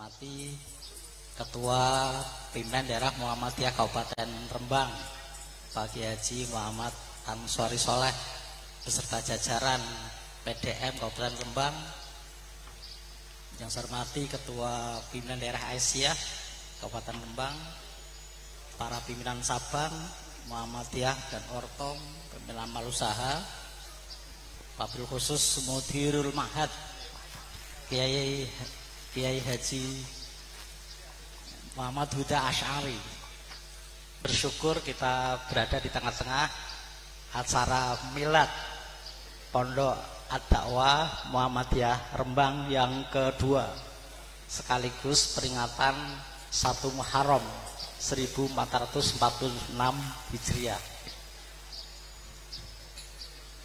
hormati Ketua Pimpinan Daerah Muhammadiyah Kabupaten Rembang, Pak Kiai Haji Muhammad Ansori Soleh, beserta jajaran PDM Kabupaten Rembang. Yang saya hormati Ketua Pimpinan Daerah Aisyah Kabupaten Rembang, para pimpinan Sabang, Muhammadiyah dan Ortom, pimpinan amal usaha, wabil khusus Mudirul Mahad Kiai Haji Muhammad Huda Asy'ari. Bersyukur kita berada di tengah-tengah acara milad Pondok Ad-Dakwah Muhammadiyah Rembang yang kedua, sekaligus peringatan 1 Muharram 1446 Hijriah.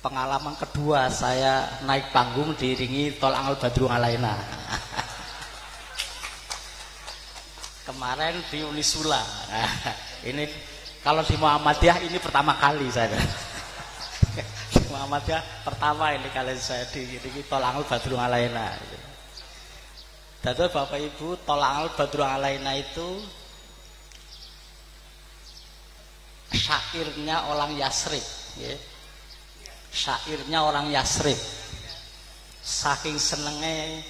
Pengalaman kedua saya naik panggung diiringi Tola'al Badru Alaina. Kemarin di Unisula. Ini kalau di Muhammadiyah ini pertama kali saya. Di Muhammadiyah pertama ini kali saya diiringi Tola'al Badru Alaina. Jadi Bapak Ibu, Tola'al Badru Alaina itu syairnya orang Yasrib, ya. Syairnya orang Yasrib. Saking senenge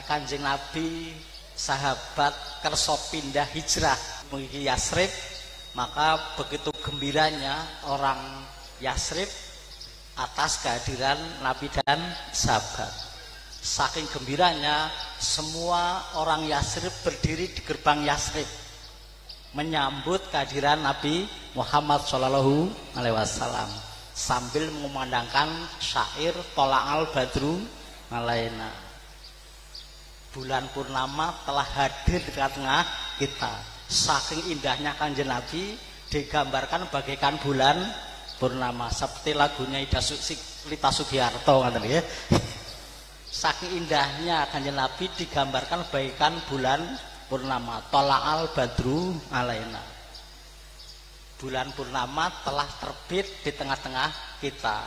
Kanjeng Nabi, sahabat kerso pindah hijrah menuju Yasrib, maka begitu gembiranya orang Yasrib atas kehadiran Nabi dan sahabat. Saking gembiranya semua orang Yasrib berdiri di gerbang Yasrib menyambut kehadiran Nabi Muhammad Shallallahu Alaihi Wasallam sambil mengumandangkan syair Tola'al Badru Alaina. Bulan purnama telah hadir di tengah-tengah kita. Saking indahnya Kanjeng Nabi digambarkan bagaikan bulan purnama, seperti lagunya Lita Sugiarto kan ya. Saking indahnya Kanjeng Nabi digambarkan bagaikan bulan purnama, Tola'al Badru Alaina. Bulan purnama telah terbit di tengah-tengah kita.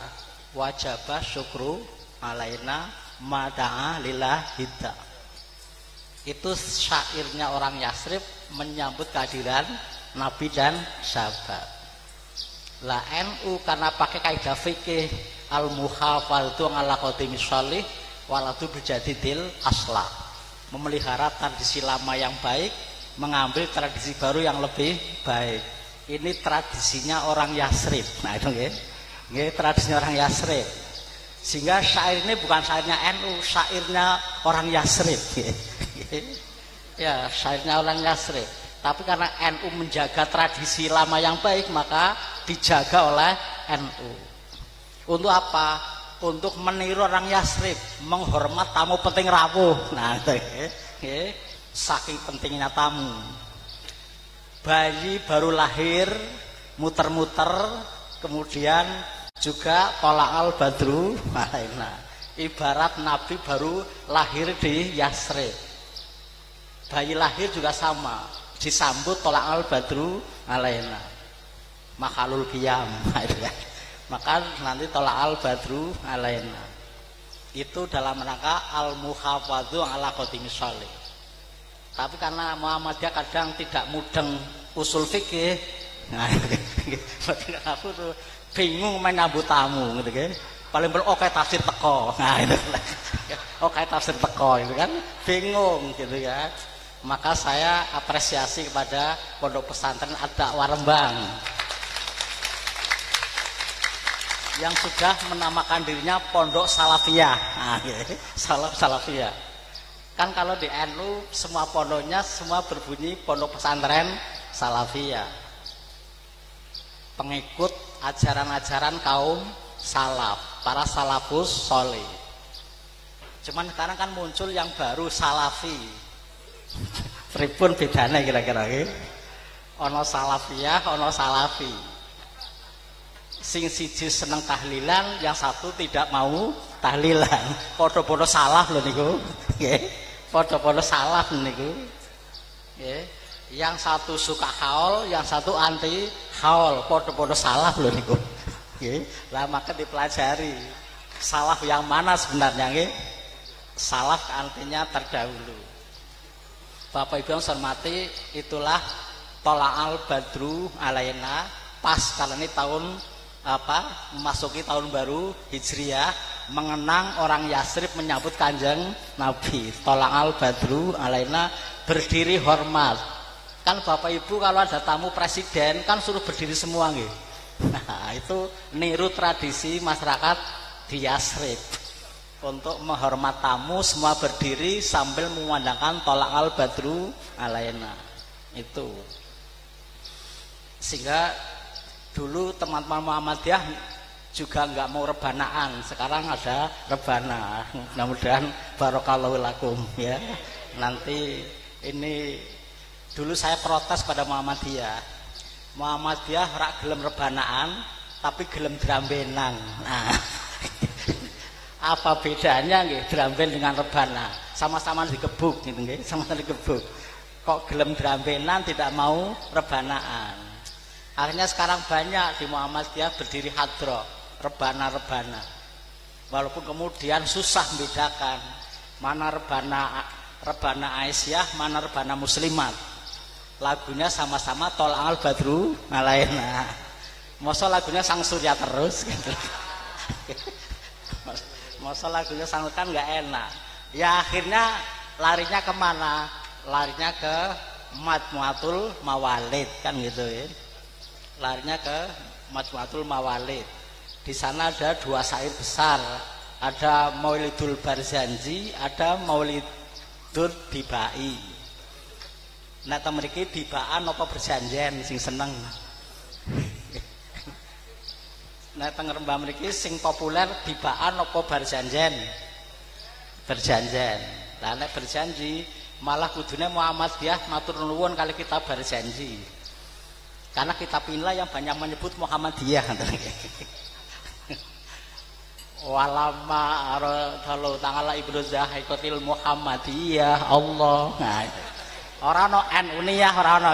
Wajaba syukru alaina mada'a lillahida. Itu syairnya orang Yasrib menyambut kehadiran Nabi dan sahabat. La NU karena pakai kaidah fikih al-muhafadzatu ala qadimi sholih waladu bijadidil asla. Memelihara tradisi lama yang baik, mengambil tradisi baru yang lebih baik. Ini tradisinya orang Yasrib. Nah itu nggih, tradisinya orang Yasrib. Sehingga syair ini bukan syairnya NU, syairnya orang Yasrib. Ya, syairnya orang Yasrib. Tapi karena NU menjaga tradisi lama yang baik, maka dijaga oleh NU. Untuk apa? Untuk meniru orang Yasrib, menghormat tamu penting rawuh. Nah itu nggih, saking pentingnya tamu. Bayi baru lahir muter-muter, kemudian juga Tola'al Badru Alaina. Ibarat Nabi baru lahir di Yasrib. Bayi lahir juga sama, disambut Tola'al Badru Alaina. Makhlul qiyam. Maka nanti Tola'al Badru Alaina. Itu dalam rangka al-muhafadzu ala qadimi sholih. Tapi karena Muhammadiyah kadang tidak mudeng usul fikih, nah, aku tuh bingung menyambut tamu, gitu kan? Paling oke tafsir teko, nah itu, oke tafsir teko, itu kan? Bingung, gitu kan? Maka saya apresiasi kepada Pondok Pesantren Ad-Dakwah Rembang yang sudah menamakan dirinya Pondok Salafiyah, nah, gitu. Salafiyah. Kan kalau di NU semua pondoknya semua berbunyi Pondok Pesantren Salafiyah, pengikut ajaran-ajaran kaum salaf, para salafus sholih. Cuman sekarang kan muncul yang baru Salafi. Pripun bedanya kira-kira? Ono Salafiyah, ono Salafi. Sing siji seneng tahlilan, yang satu tidak mau tahlilan. Podo-podo salaf lho niku. Nggih. Podo-podo salaf niku. Nggih. Yang satu suka haul, yang satu anti haul. Podo-podo salaf lho niku. Nggih. Lah maka dipelajari salaf yang mana sebenarnya nggih? Salaf artinya terdahulu. Bapak Ibu yang saya hormati, itulah Tola'al Badru alaina pas karena ini tahun memasuki tahun baru Hijriah, mengenang orang Yasrib menyambut Kanjeng Nabi. Tola'al Badru alaina, berdiri hormat. Kan Bapak Ibu kalau ada tamu presiden kan suruh berdiri semua nggih. Nah, itu niru tradisi masyarakat di Yasrib. Untuk menghormat tamu semua berdiri sambil memandangkan Tola'al Badru alaina. Itu sehingga dulu teman-teman Muhammadiyah juga nggak mau rebanaan, sekarang ada rebana. Mudah-mudahan barokallahu lakum ya. Nanti ini dulu saya protes pada Muhammadiyah rak gelem rebanaan tapi gelem drambenan. Nah, apa bedanya nggih dramben dengan rebana? Sama-sama digebuk gitu nggih, sama-sama digebuk. Kok gelem drambenan tidak mau rebanaan? Akhirnya sekarang banyak di Muhammadiyah berdiri hadroh, rebana-rebana. Walaupun kemudian susah membedakan mana rebana Aisyah, mana rebana Muslimat. Lagunya sama-sama Tola'al Badru alaina. Masa lagunya Sang Surya terus gitu. Masa lagunya sang kan nggak enak. Ya akhirnya larinya kemana? Larinya ke Majmu'atul Mawalid kan gitu ya. Larinya ke Majmu'atul Mawalid. Di sana ada dua syair besar. Ada Maulidul Barzanji, ada Maulidul Bibai. Nah temeriki bibaan apa berjanjian sing seneng. Nah teng Rembah mriki sing populer bibaan apa berjanjian? Berjanjian. Lah nek berjanji malah kudune Muhammadiyah matur nuwun kali kita berjanji. Karena kitab inilah yang banyak menyebut Muhammadiyah. Walama kalau ta'ala ibroza haikotil Muhammadiyah Allah. Nah, orang no NU-nya orang no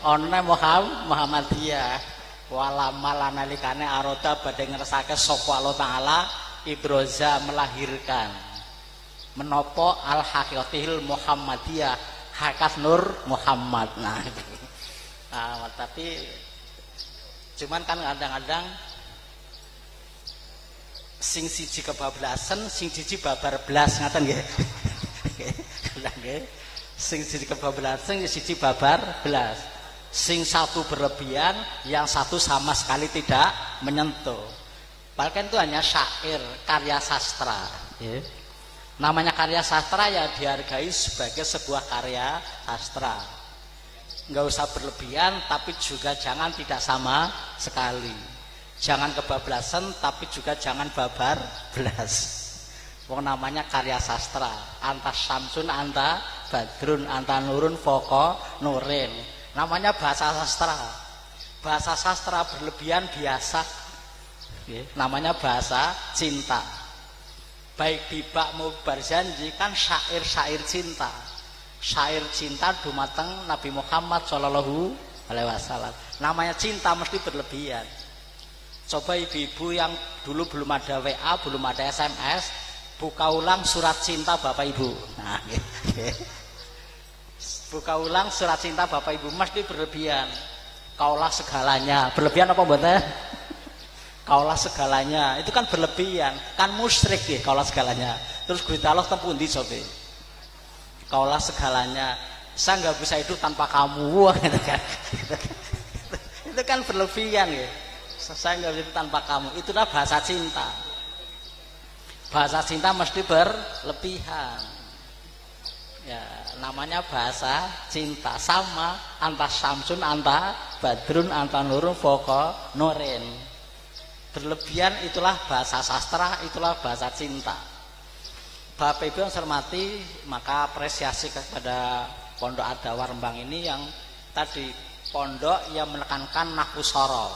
ono Muhammadiyah walama lanalikane aroda badhe ngersake sapa Allah taala ibroza melahirkan menopo al haqiqatil Muhammadiyah hakikat Nur Muhammad. Nah, tapi cuman kan kadang-kadang sing siji kebablasan sing siji babar blas ngaten nggih. Sing siji kebablasan sing siji babar blas. Sing satu berlebihan, yang satu sama sekali tidak menyentuh. Bahkan itu hanya syair, karya sastra. Ya. Namanya karya sastra ya dihargai sebagai sebuah karya sastra. Nggak usah berlebihan, tapi juga jangan tidak sama sekali. Jangan kebablasan, tapi juga jangan babar belas. Wong namanya karya sastra. Anta Samsun, anta Badrun, anta Nurun, Foko Nurin. Namanya bahasa sastra. Bahasa sastra berlebihan biasa. Namanya bahasa cinta. Baik bibak mau berjanji kan syair-syair cinta. Syair cinta dumateng Nabi Muhammad Shallallahu Alaihi Wasallam. Namanya cinta mesti berlebihan. Coba ibu-ibu yang dulu belum ada WA, belum ada SMS, buka ulang surat cinta Bapak Ibu. Nah, buka ulang surat cinta Bapak Ibu mesti berlebihan. Kaulah segalanya. Berlebihan apa mboten? Kaulah segalanya. Itu kan berlebihan. Kan musyrik ya kaulah segalanya. Terus Gusti Allah tempundi coba. Kaulah segalanya. Saya nggak bisa hidup tanpa kamu. Itu kan berlebihan ya. Saya nggak bisa hidup tanpa kamu. Itulah bahasa cinta. Bahasa cinta mesti berlebihan. Ya, namanya bahasa cinta. Sama anta Samsun, anta Badrun, anta Nurun, Foko Nurin. Berlebihan itulah bahasa sastra, itulah bahasa cinta. Bapak Ibu yang saya hormati, maka apresiasi kepada Pondok Ad-Dawah Rembang ini yang tadi pondok yang menekankan nahwu soro.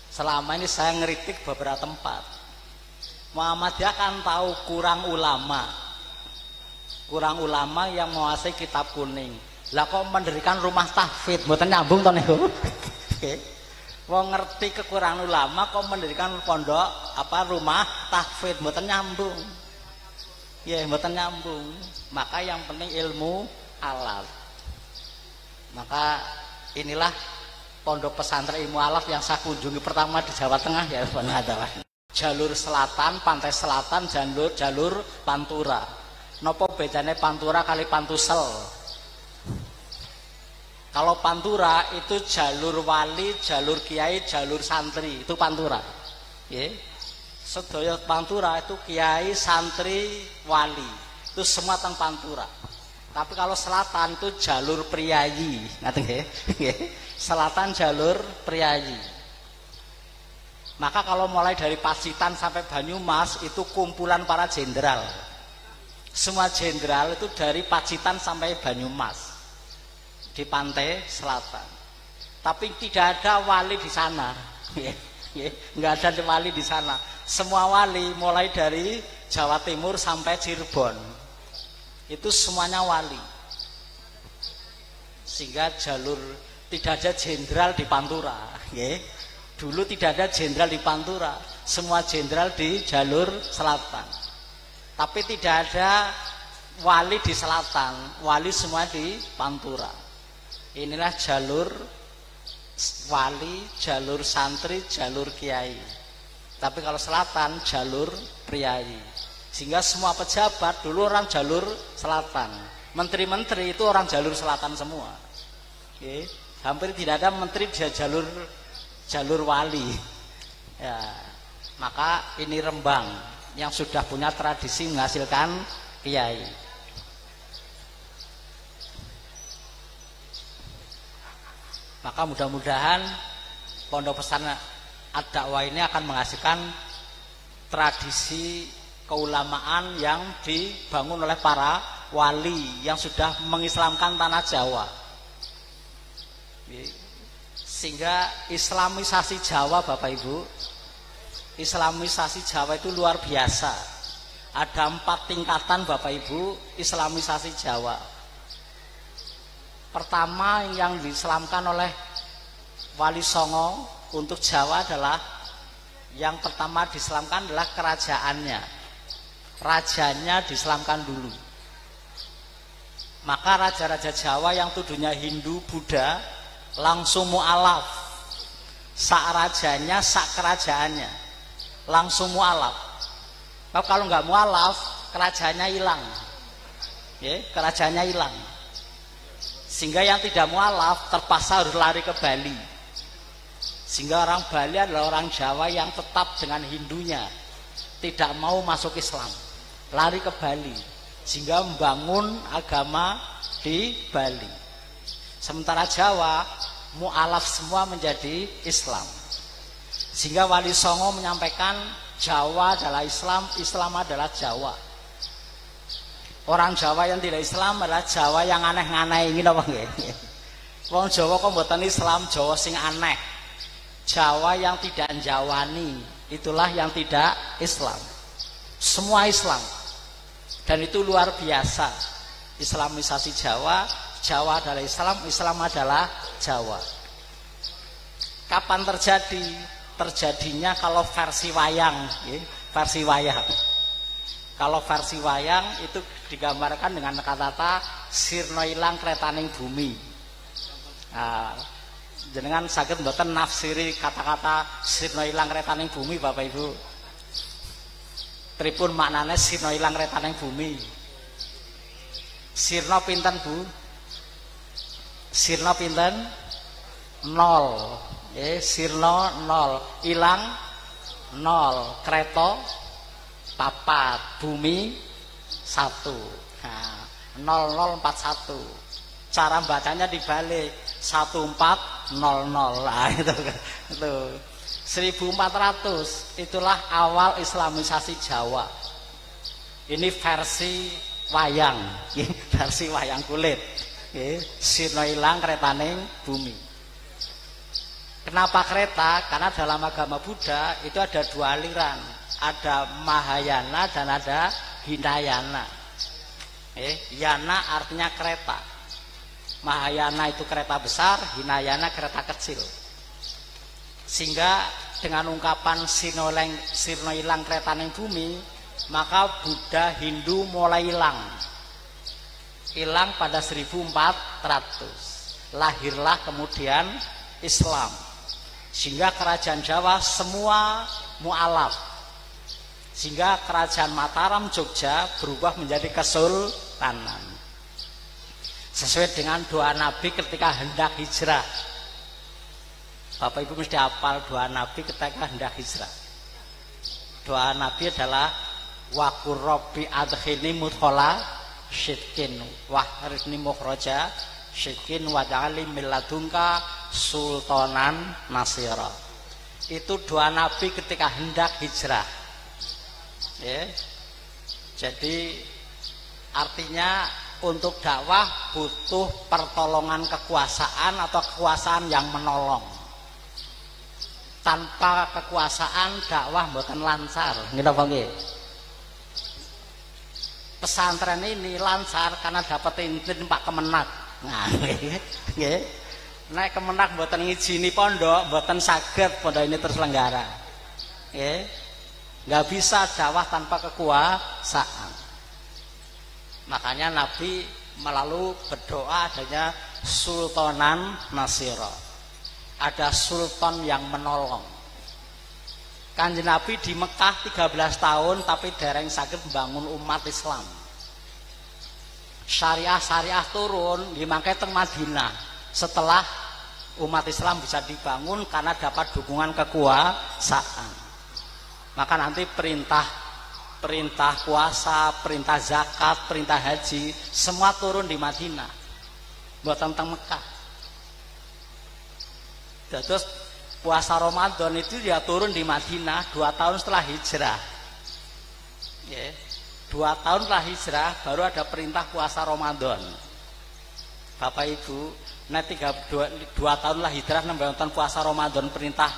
Selama ini saya ngeritik beberapa tempat. Muhammadiyah kan tahu kurang ulama yang menguasai kitab kuning. Lah kok mendirikan rumah tahfidz, mboten nyambung to niku. Wong ngerti kekurangan ulama kok mendirikan pondok rumah tahfidz, mboten nyambung. Ya mboten nyambung. Maka yang penting ilmu alat. Maka inilah pondok pesantren ilmu alat yang saya kunjungi pertama di Jawa Tengah ya adalah jalur selatan, pantai selatan, jalur Pantura. Nopo bedanya Pantura kali Pantusel? Kalau Pantura itu jalur wali, jalur kiai, jalur santri, itu Pantura. Ya. Sedaya Pantura itu kiai, santri, wali. Itu semua teng Pantura. Tapi kalau selatan itu jalur priayi, ngerti nggih? Selatan jalur priayi. Maka kalau mulai dari Pacitan sampai Banyumas itu kumpulan para jenderal. Semua jenderal itu dari Pacitan sampai Banyumas di pantai selatan. Tapi tidak ada wali di sana. Nggak ada wali di sana. Semua wali mulai dari Jawa Timur sampai Cirebon itu semuanya wali. Sehingga jalur tidak ada jenderal di Pantura. Dulu tidak ada jenderal di Pantura, semua jenderal di jalur selatan. Tapi tidak ada wali di selatan, wali semua di Pantura. Inilah jalur wali, jalur santri, jalur kiai. Tapi kalau selatan jalur priayi. Sehingga semua pejabat dulu orang jalur selatan. Menteri-menteri itu orang jalur selatan semua. Hampir tidak ada menteri di jalur wali. Ya, maka ini Rembang yang sudah punya tradisi menghasilkan kiai. Maka mudah-mudahan pondok pesantren Ad-Dakwah ini akan menghasilkan tradisi keulamaan yang dibangun oleh para wali yang sudah mengislamkan tanah Jawa. Sehingga islamisasi Jawa Bapak Ibu, islamisasi Jawa itu luar biasa. Ada 4 tingkatan Bapak Ibu islamisasi Jawa. Pertama yang diislamkan oleh Wali Songo untuk Jawa adalah yang pertama diislamkan adalah kerajaannya. Rajanya diislamkan dulu. Maka raja-raja Jawa yang tuduhnya Hindu, Buddha langsung mu'alaf. Sak rajanya, sak kerajaannya langsung mu'alaf. Kalau nggak mu'alaf, kerajaannya hilang. Kerajaannya hilang. Sehingga yang tidak mu'alaf terpaksa harus lari ke Bali. Sehingga orang Bali adalah orang Jawa yang tetap dengan Hindunya, tidak mau masuk Islam, lari ke Bali, sehingga membangun agama di Bali. Sementara Jawa mu'alaf semua menjadi Islam. Sehingga Wali Songo menyampaikan Jawa adalah Islam, Islam adalah Jawa. Orang Jawa yang tidak Islam adalah Jawa yang aneh-aneh ini apa nggih? Wong Jawa kok mboten Islam, Jawa sing aneh. Jawa yang tidak Jawani, itulah yang tidak Islam. Semua Islam. Dan itu luar biasa. Islamisasi Jawa, Jawa adalah Islam, Islam adalah Jawa. Kapan terjadi? Terjadinya kalau versi wayang, versi wayang. Kalau versi wayang itu digambarkan dengan kata-kata sirna ilang kretaning bumi. Nah, jenengan saged mboten nafsiri kata-kata sirna ilang kretaning bumi Bapak Ibu? Pripun maknane sirna ilang kretaning bumi? Sirna pinten Bu? Sirna pinten? 0. Sirna 0, ilang 0, kreta 4, bumi 1. Nah, 0041. Cara bacanya dibalik 1400. Nah, itu 1400 itulah awal islamisasi Jawa. Ini versi wayang, versi wayang kulit. Sirna ilang kretaning bumi. Kenapa kereta? Karena dalam agama Buddha itu ada 2 aliran, ada Mahayana dan ada Hinayana. Yana artinya kereta. Mahayana itu kereta besar, Hinayana kereta kecil. Sehingga dengan ungkapan sirna ilang kretaning bumi maka Buddha Hindu mulai hilang pada 1400. Lahirlah kemudian Islam, sehingga kerajaan Jawa semua mu'alaf, sehingga kerajaan Mataram Jogja berubah menjadi kesultanan sesuai dengan doa Nabi ketika hendak hijrah. Bapak Ibu mesti hafal doa Nabi ketika hendak hijrah. Doa Nabi adalah wa qur rabbi adkhilni mudkhala syidqin wa harifni mukhraja syidqin waj'alni min ladunka sultanan nasira. Itu doa Nabi ketika hendak hijrah. Ya. Jadi artinya untuk dakwah butuh pertolongan kekuasaan atau kekuasaan yang menolong. Tanpa kekuasaan dakwah mboten lancar. Nggih napa nggih? Pesantren ini lancar karena dapat izin Pak Kemenak. Nah, nggih. Nek Kemenak mboten ngizini pondok, mboten saged pondok ini terselenggara. Nggih. Nggak bisa dakwah tanpa kekuasaan. Makanya Nabi melalui berdoa adanya sultanan nasira. Ada sultan yang menolong. Kanjeng Nabi di Mekah 13 tahun tapi dereng saged membangun umat Islam. Syariah turun di mangke teng Madinah setelah umat Islam bisa dibangun karena dapat dukungan kekuasaan. Maka nanti perintah puasa, perintah zakat, perintah haji semua turun di Madinah. Mboten teng Mekah. Terus puasa Ramadan itu dia turun di Madinah 2 tahun setelah hijrah. Ya, 2 tahun setelah hijrah baru ada perintah puasa Ramadan. Bapak Ibu, nanti 2 tahun lah hijrah nembang puasa Ramadan, perintah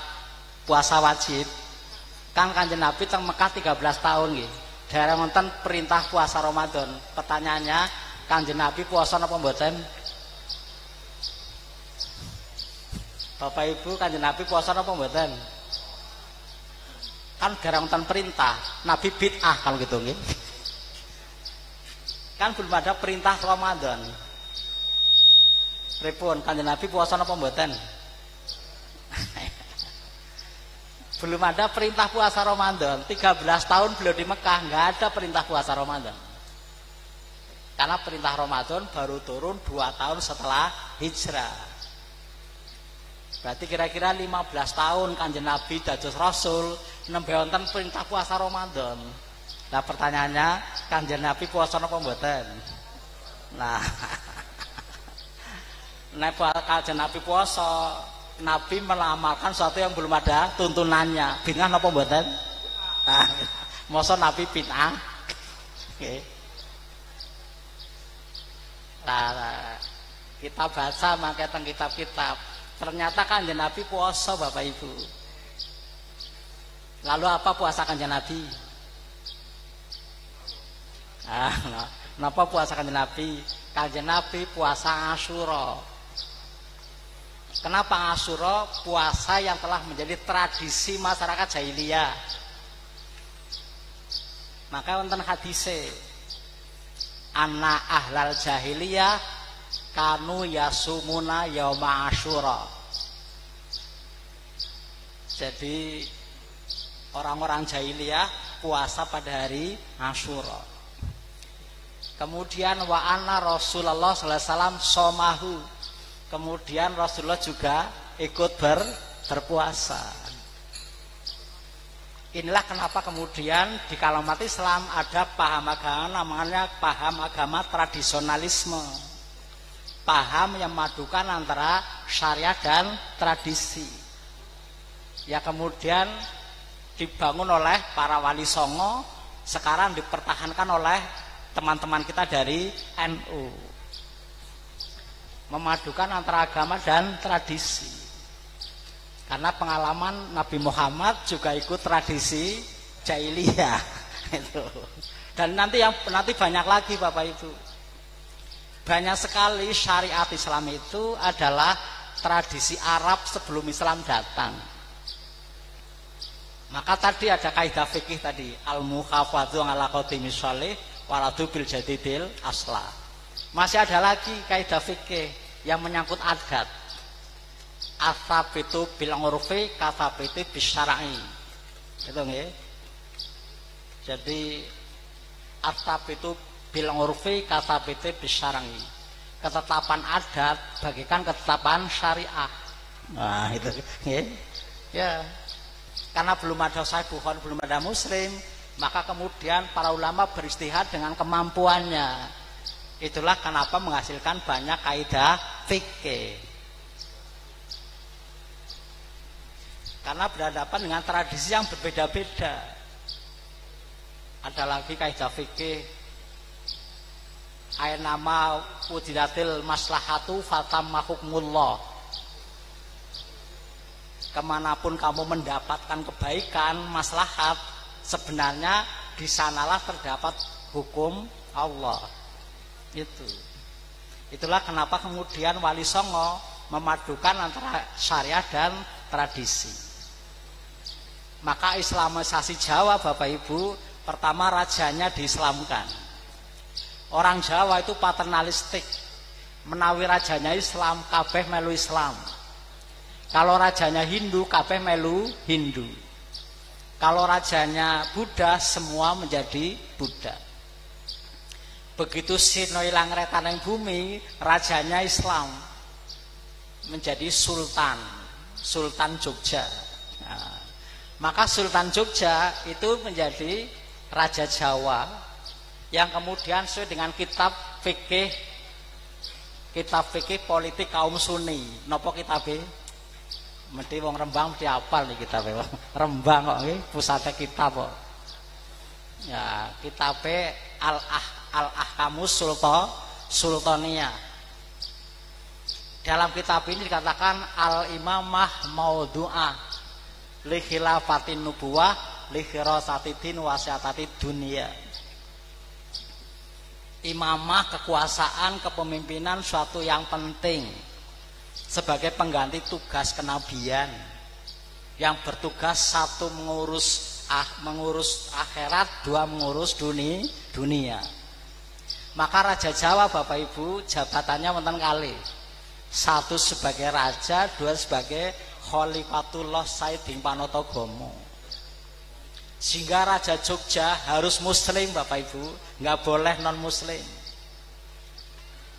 puasa wajib. Kan Kanjeng Nabi teng Mekah 13 tahun nggih. Daerah wonten perintah puasa Ramadan. Pertanyaannya, Kanjeng Nabi puasa napa mboten? Bapak Ibu, Kanjeng Nabi puasa apa mboten? Kan garang wonten perintah, Nabi bid'ah kalau gitu nggih. Kan belum ada perintah Ramadan. Pripun Kanjeng Nabi puasa apa mboten? Belum ada perintah puasa Ramadan. 13 tahun beliau di Mekah nggak ada perintah puasa Ramadan. Karena perintah Ramadan baru turun 2 tahun setelah hijrah. Berarti kira-kira 15 tahun Kanjeng Nabi dados Rasul nembe wonten perintah puasa Ramadan. Nah pertanyaannya, Kanjeng Nabi puasa napa mboten? Nah, nek Kanjeng Nabi puasa, Nabi melamalkan sesuatu yang belum ada tuntunannya. Bid'ah napa mboten? Nah, masa Nabi bid'ah? Oke. Nah, kita baca maka teng kitab-kitab. Ternyata Kanjeng Nabi puasa Bapak Ibu. Lalu apa puasa Kanjeng Nabi? Kenapa puasa Kanjeng Nabi? Kanjeng Nabi puasa Asyura. Kenapa Asyura? Puasa yang telah menjadi tradisi masyarakat jahiliyah. Maka wonten hadise, anna ahlal jahiliyah kanu yasumuna yauma Asyura. Jadi orang-orang jahiliyah puasa pada hari Asyura. Kemudian wa anna Rasulullah sallallahu alaihi wasallam somahu. Kemudian Rasulullah juga ikut berpuasa. Inilah kenapa kemudian di kalangan umat Islam ada paham agama namanya paham agama tradisionalisme. Paham yang memadukan antara syariat dan tradisi. Ya kemudian dibangun oleh para wali songo, sekarang dipertahankan oleh teman-teman kita dari NU. Memadukan antara agama dan tradisi. Karena pengalaman Nabi Muhammad juga ikut tradisi jahiliyah. Dan nanti banyak lagi Bapak Ibu. Banyak sekali syariat Islam itu adalah tradisi Arab sebelum Islam datang. Maka tadi ada kaidah fikih tadi, al-muhafadzu ala qadimi shalih waladu bil jadidil asla. Masih ada lagi kaidah fikih yang menyangkut adat. Atsabitu bil urfi katsabitu bis syar'i. Itu nggih. Jadi atsabitu bil urfi katsabitu bis syar'i. Ketetapan adat bagikan ketetapan syariah. Nah, itu nggih. Ya. Karena belum ada Sahih Bukhari, belum ada Muslim, maka kemudian para ulama beristihad dengan kemampuannya. Itulah kenapa menghasilkan banyak kaidah fikih. Karena berhadapan dengan tradisi yang berbeda-beda. Ada lagi kaidah fikih, ainama wujidatil maslahatu fatamma hukmullah. Kemanapun kamu mendapatkan kebaikan, maslahat, sebenarnya di sanalah terdapat hukum Allah. Itulah kenapa kemudian Wali Songo memadukan antara syariah dan tradisi. Maka Islamisasi Jawa, Bapak Ibu, pertama rajanya diislamkan. Orang Jawa itu paternalistik, menawi rajanya Islam, kabeh melu Islam. Kalau rajanya Hindu, kabeh melu Hindu. Kalau rajanya Buddha, semua menjadi Buddha. Begitu Sino ilang retaneng bumi, rajanya Islam menjadi Sultan, Sultan Jogja. Nah, maka Sultan Jogja itu menjadi Raja Jawa yang kemudian sesuai dengan kitab fikih politik kaum Sunni. Nopo kitabe? Mesti wong Rembang mesti hafal nih kitab Rembang kok nggih pusate kitab kok. Ya, kitabe Al-Ahkamus Sultaniyah. Dalam kitab ini dikatakan al-imamah maudhu'ah li khilafatin nubuwah li khirasatidin wasiatati dunia. Imamah, kekuasaan, kepemimpinan suatu yang penting sebagai pengganti tugas kenabian yang bertugas satu mengurus akhirat, dua mengurus dunia. Maka Raja Jawa, Bapak Ibu, jabatannya wonten kali. Satu sebagai raja, dua sebagai Khalifatullah Sayyiding Panatagomo. Sehingga Raja Jogja harus muslim, Bapak Ibu, nggak boleh non muslim.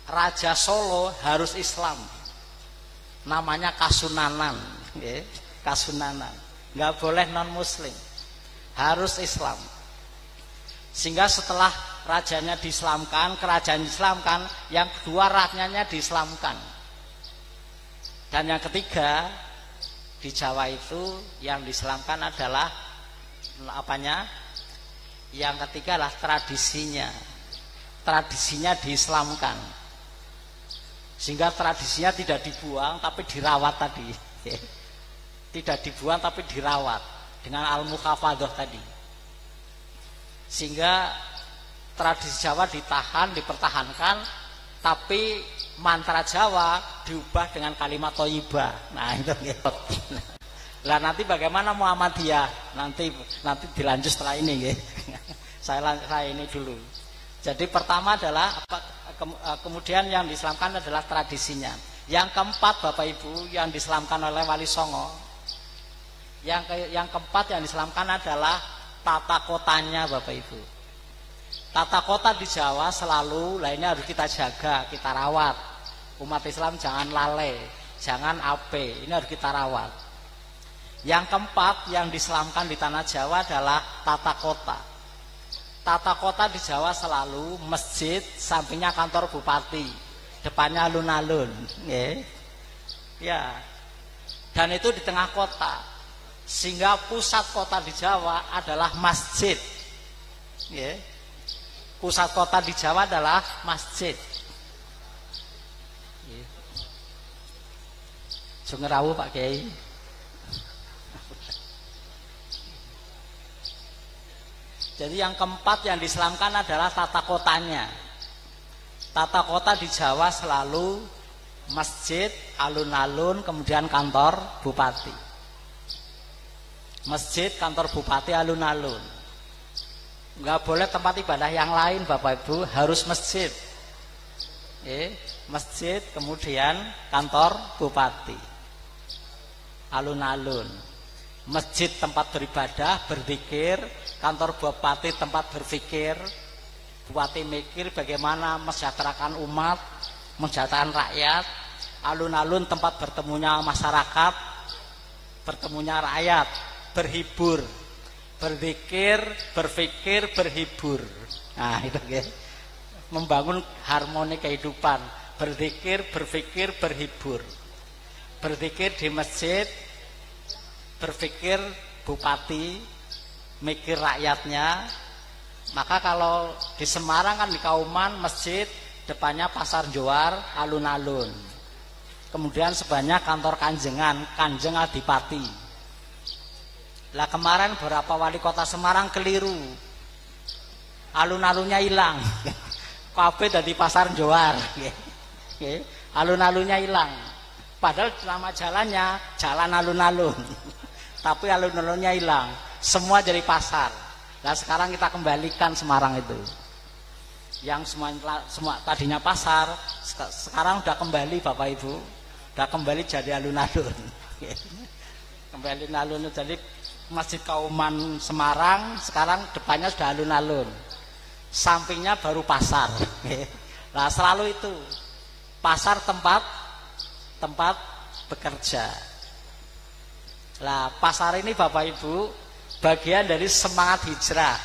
Raja Solo harus Islam, namanya Kasunanan, Kasunanan, nggak boleh non muslim, harus Islam. Sehingga setelah rajanya diislamkan, kerajaan diislamkan, yang kedua rakyatnya diislamkan, dan yang ketiga di Jawa itu yang diislamkan adalah apanya? Yang ketiga adalah tradisinya diislamkan. Sehingga tradisinya tidak dibuang tapi dirawat tadi. Tidak dibuang tapi dirawat dengan al-muhafadzah tadi. Sehingga tradisi Jawa ditahan, dipertahankan, tapi mantra Jawa diubah dengan kalimat thayyibah. Nah, itu gitu. Lah nanti bagaimana Muhammadiyah? Nanti dilanjut setelah ini, saya ini dulu. Jadi pertama adalah kemudian yang diislamkan adalah tradisinya. Yang keempat, Bapak Ibu, yang diislamkan oleh Wali Songo, yang keempat yang diislamkan adalah tata kotanya, Bapak Ibu. Tata kota di Jawa selalu lainnya harus kita jaga, kita rawat. Umat Islam jangan lalai, jangan ape, ini harus kita rawat. Yang keempat yang diislamkan di tanah Jawa adalah tata kota. Tata kota di Jawa selalu masjid, sampingnya kantor bupati, depannya alun-alun, ya. Dan itu di tengah kota, sehingga pusat kota di Jawa adalah masjid, Pusat kota di Jawa adalah masjid. Sungerawu Pak Kiai. Jadi yang keempat yang diislamkan adalah tata kotanya. Tata kota di Jawa selalu masjid, alun-alun, kemudian kantor bupati. Masjid, kantor bupati, alun-alun. Nggak boleh tempat ibadah yang lain Bapak Ibu, harus masjid. Masjid, kemudian kantor bupati, alun-alun. Masjid tempat beribadah, berzikir, kantor bupati tempat berpikir. Bupati mikir bagaimana mensejahterakan umat, mensejahterakan rakyat. Alun-alun tempat bertemunya masyarakat, bertemunya rakyat, berhibur, berzikir, berpikir, berhibur. Nah, itu ya. Membangun harmoni kehidupan, berzikir, berpikir, berhibur. Berzikir di masjid, berpikir bupati, mikir rakyatnya. Maka kalau di Semarang kan di Kauman masjid, depannya pasar Johar, alun-alun. Kemudian sebanyak kantor Kanjengan, Kanjeng Adipati. Lah kemarin beberapa wali kota Semarang keliru, alun-alunnya hilang. Kabeh dari pasar Johar, alun-alunnya hilang. Padahal nama jalannya jalan alun-alun, tapi alun-alunnya hilang. Semua jadi pasar. Nah sekarang kita kembalikan Semarang itu, yang semua tadinya pasar, sekarang udah kembali Bapak Ibu, udah kembali jadi alun-alun. Kembali alun-alun, jadi Masjid Kauman Semarang sekarang depannya sudah alun-alun, sampingnya baru pasar. Nah selalu itu pasar tempat bekerja. Nah pasar ini Bapak Ibu bagian dari semangat hijrah.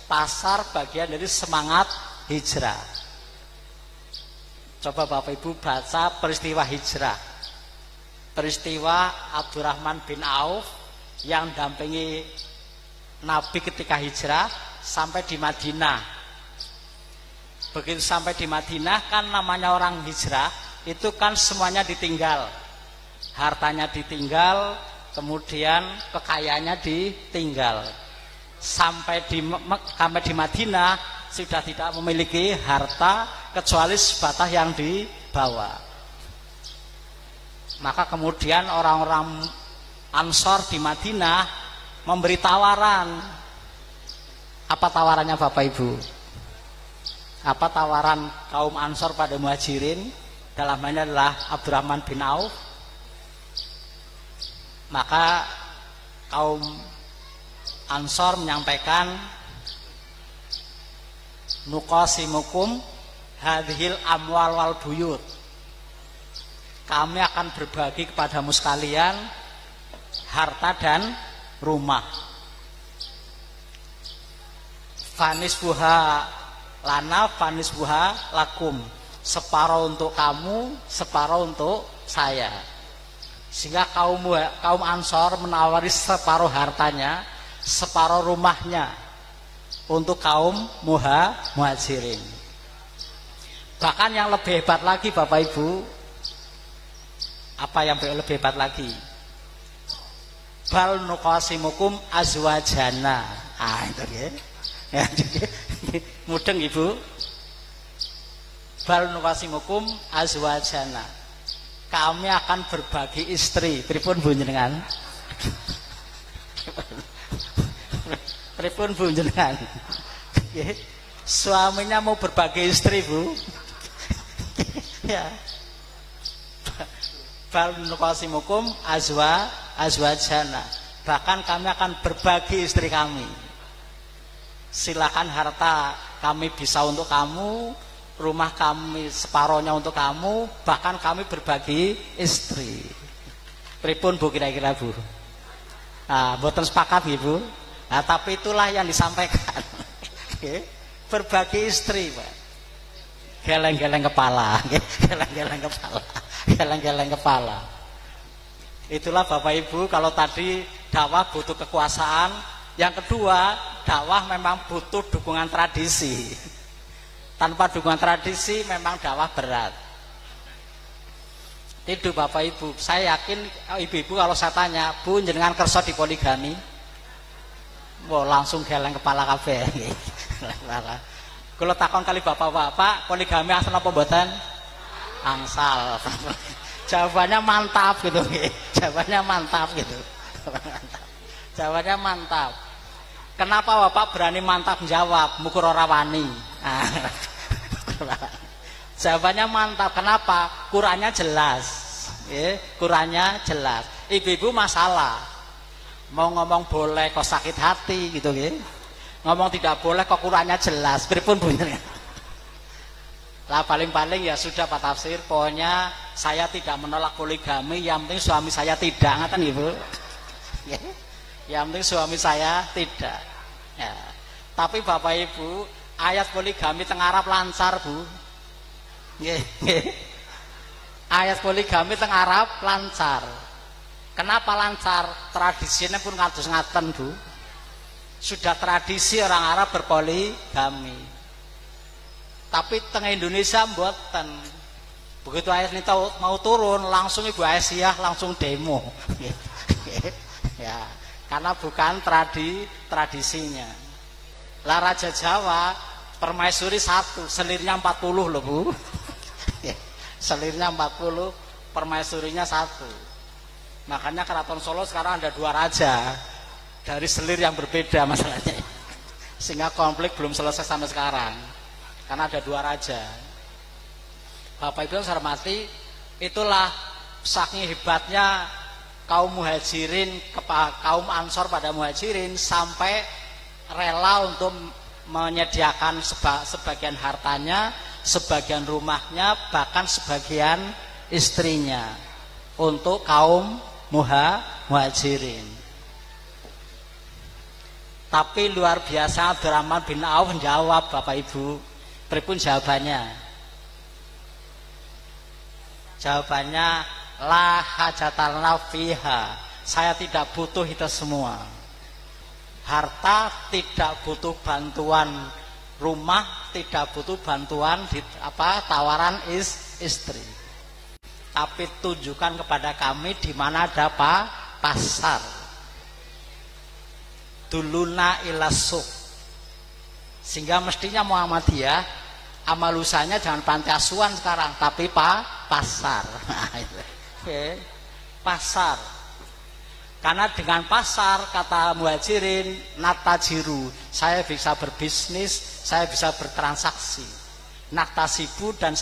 Pasar bagian dari semangat hijrah. Coba Bapak Ibu baca peristiwa hijrah. Peristiwa Abdurrahman bin Auf yang dampingi Nabi ketika hijrah sampai di Madinah. Begitu sampai di Madinah kan namanya orang hijrah itu kan semuanya ditinggal. Hartanya ditinggal, kemudian kekayaannya ditinggal. Sampai di Madinah sudah tidak memiliki harta kecuali sebatas yang dibawa. Maka kemudian orang-orang Ansor di Madinah memberi tawaran. Apa tawarannya Bapak Ibu? Apa tawaran kaum Ansor pada Muhajirin? Dalam hal ini adalah Abdurrahman bin Auf. Maka kaum Ansor menyampaikan, nuqasimukum hadhil amwal wal buyut. Kami akan berbagi kepadamu sekalian harta dan rumah. Fanis buha lana, fanis buha lakum. Separuh untuk kamu, separuh untuk saya. Sehingga kaum Ansor menawari separuh hartanya, separuh rumahnya untuk kaum Muhajirin. Bahkan yang lebih hebat lagi Bapak Ibu, apa yang lebih hebat lagi? Bal nuqasimukum azwajana. Itu ya. Mudeng Ibu. Bal nuqasimukum azwajana. Kami akan berbagi istri. Pripun Bu jenengan? Pripun Bu jenengan? Suaminya mau berbagi istri Bu. Ya. Bal nuqasimukum azwajana. Bahkan kami akan berbagi istri kami. Silakan harta kami bisa untuk kamu, rumah kami separohnya untuk kamu, bahkan kami berbagi istri. Pripun Bu kira-kira Bu? Nah, mboten sepakat Ibu. Nah, tapi itulah yang disampaikan. Berbagi istri, Pak. Geleng-geleng kepala, geleng-geleng kepala, geleng-geleng kepala. Itulah Bapak Ibu, kalau tadi dakwah butuh kekuasaan, yang kedua dakwah memang butuh dukungan tradisi. Tanpa dukungan tradisi memang dakwah berat. Itu Bapak Ibu, saya yakin ibu-ibu kalau saya tanya, Bu jenengan kersa di poligami? Wah, langsung geleng kepala kabeh. Kalau takon kali bapak-bapak, poligami asal apa mboten? Angsal. Jawabannya mantap gitu. Jawabannya mantap gitu. Jawabannya mantap. Kenapa Bapak berani mantap jawab? Mukur ora wani. Jawabannya mantap. Kenapa? Qurannya jelas. Qurannya jelas. Ibu-ibu masalah. Mau ngomong boleh kok sakit hati gitu ngomong tidak boleh kok Qurannya jelas. Pripun bunyinya? Lah paling-paling ya sudah Pak Tafsir, pokoknya saya tidak menolak poligami, yang penting suami saya tidak, ngaten Ibu. Yang penting suami saya tidak. Ya. Tapi Bapak Ibu, ayat poligami teng Arab lancar, Bu. Ayat poligami teng Arab lancar. Kenapa lancar? Tradisinya pun kados ngaten, Bu. Sudah tradisi orang Arab berpoligami. Tapi tengah Indonesia mboten. Begitu ayat ini mau turun, langsung Ibu Aisyah langsung demo. Ya, karena bukan tradisinya. Lah Raja Jawa permaisuri 1, selirnya 40 loh Bu. Selirnya 40, permaisurinya 1. Makanya Keraton Solo sekarang ada 2 raja dari selir yang berbeda masalahnya. Sehingga konflik belum selesai sampai sekarang. Karena ada 2 raja. Bapak Ibu yang saya hormati, itulah saking hebatnya kaum muhajirin, kaum ansor pada muhajirin sampai rela untuk menyediakan sebagian hartanya, sebagian rumahnya, bahkan sebagian istrinya untuk kaum muhajirin. Tapi luar biasa Abdurrahman bin Auf menjawab, Bapak Ibu. Pripun jawabannya? Jawabannya la hajatalna fiha. Saya tidak butuh itu semua. Harta tidak butuh bantuan, rumah tidak butuh bantuan tawaran istri. Tapi tunjukkan kepada kami di mana ada pasar. Duluna ila suq. Sehingga mestinya Muhammadiyah amal usahanya jangan panti asuhan sekarang, tapi pasar. Pasar. Karena dengan pasar, kata muhajirin, natajiru, saya bisa berbisnis, saya bisa bertransaksi. Naktasibu, dan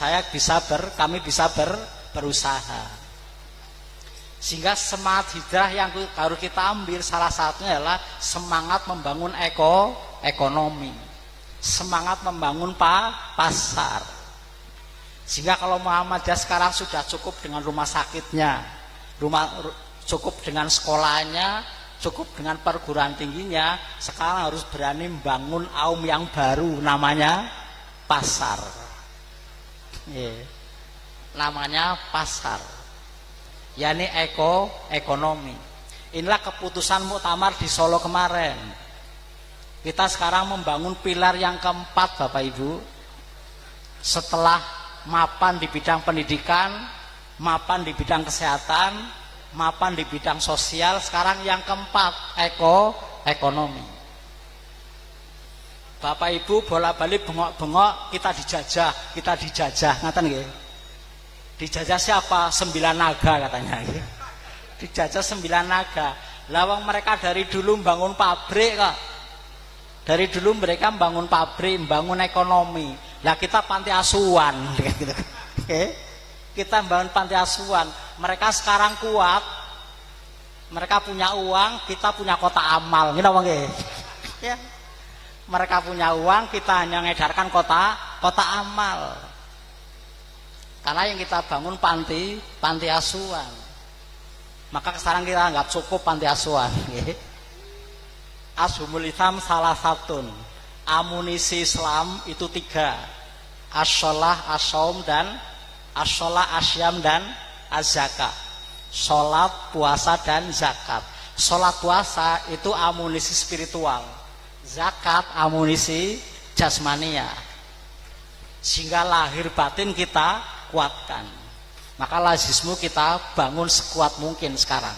kami bisa berusaha. Sehingga semangat hijrah yang harus kita ambil salah satunya adalah semangat membangun ekonomi. Semangat membangun pasar. Sehingga kalau Muhammadiyah sekarang sudah cukup dengan rumah sakitnya, cukup dengan sekolahnya, cukup dengan perguruan tingginya, sekarang harus berani membangun aum yang baru, namanya pasar. Namanya pasar. yakni ekonomi. Inilah keputusan muktamar di Solo kemarin. Kita sekarang membangun pilar yang keempat, Bapak Ibu. Setelah mapan di bidang pendidikan, mapan di bidang kesehatan, mapan di bidang sosial, sekarang yang keempat ekonomi. Bapak Ibu bolak-balik bengok-bengok, kita dijajah, ngaten nggih. Dijajah siapa? 9 naga katanya. Dijajah 9 naga. Lawang mereka dari dulu membangun pabrik kok. Dari dulu mereka membangun pabrik, membangun ekonomi. Lah kita panti asuhan gitu. Kita membangun panti asuhan. Mereka sekarang kuat. Mereka punya uang, kita punya kota amal. Gitu nggih. Ya. Mereka punya uang, kita hanya mengedarkan kota amal. Karena yang kita bangun panti asuhan. Maka sekarang kita anggap cukup panti asuhan. Ashumul Islam salah satu. Amunisi Islam itu 3. As-sholah, as-saum, dan as-sholah, asyam, dan az-zakat. Sholat, puasa, dan zakat. Sholat puasa itu amunisi spiritual. Zakat amunisi jasmania. Sehingga lahir batin kita kuatkan. Maka lazismu kita bangun sekuat mungkin sekarang.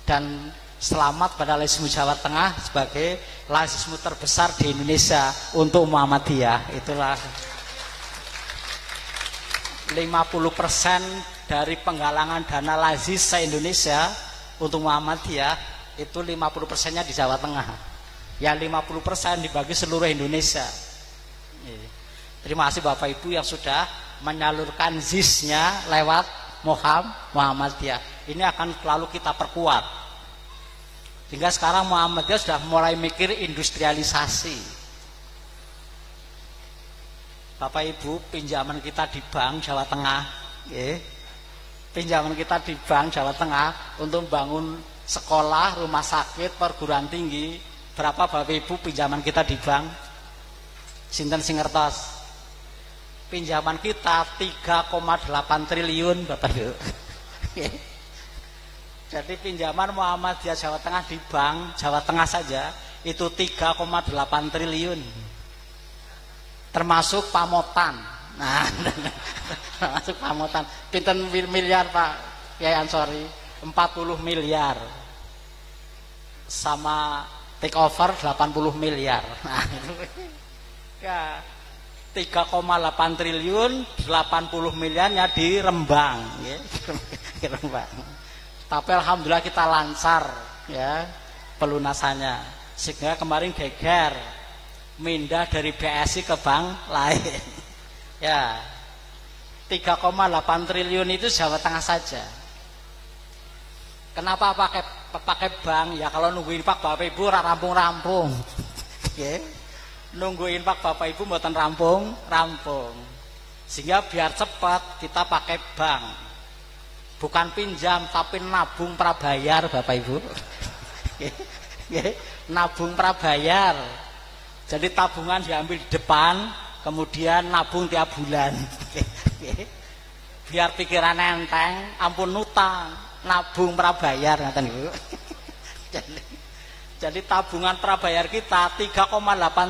Dan selamat pada lazismu Jawa Tengah sebagai lazismu terbesar di Indonesia untuk Muhammadiyah. Itulah 50% dari penggalangan dana Lazis se-Indonesia untuk Muhammadiyah itu 50%-nya di Jawa Tengah. Ya 50% dibagi seluruh Indonesia. Terima kasih Bapak Ibu yang sudah menyalurkan ZIS-nya lewat Muhammadiyah. Ini akan selalu kita perkuat. Sehingga sekarang Muhammadiyah sudah mulai mikir industrialisasi. Bapak Ibu, pinjaman kita di bank Jawa Tengah, pinjaman kita di bank Jawa Tengah untuk membangun sekolah, rumah sakit, perguruan tinggi. Berapa Bapak Ibu pinjaman kita di bank? Sinten sing ngertos? Pinjaman kita 3,8 triliun Bapak Ibu. Jadi pinjaman Muhammadiyah Jawa Tengah di bank Jawa Tengah saja itu 3,8 triliun. Termasuk pamotan. Nah, termasuk pamotan. Pinten miliar Pak Kiai Ansori? 40 miliar. Sama take over 80 miliar. Nah, itu ya 3,8 triliun, 80 miliarnya di Rembang, ya. Di Rembang. Tapi alhamdulillah kita lancar, ya, pelunasannya. Sehingga kemarin geger mindah dari BSI ke bank lain. Ya, 3,8 triliun itu Jawa Tengah saja. Kenapa pakai bank? Ya kalau nungguin Pak Bapak Ibu rampung-rampung. Okay. Nungguin Pak Bapak Ibu mboten rampung. Sehingga biar cepat kita pakai bank. Bukan pinjam tapi nabung prabayar Bapak Ibu. Okay. Nabung prabayar. Jadi tabungan diambil di depan, kemudian nabung tiap bulan. Okay. Biar pikiran enteng, ampun utang, nabung prabayar ngaten niku. Jadi tabungan prabayar kita 3,8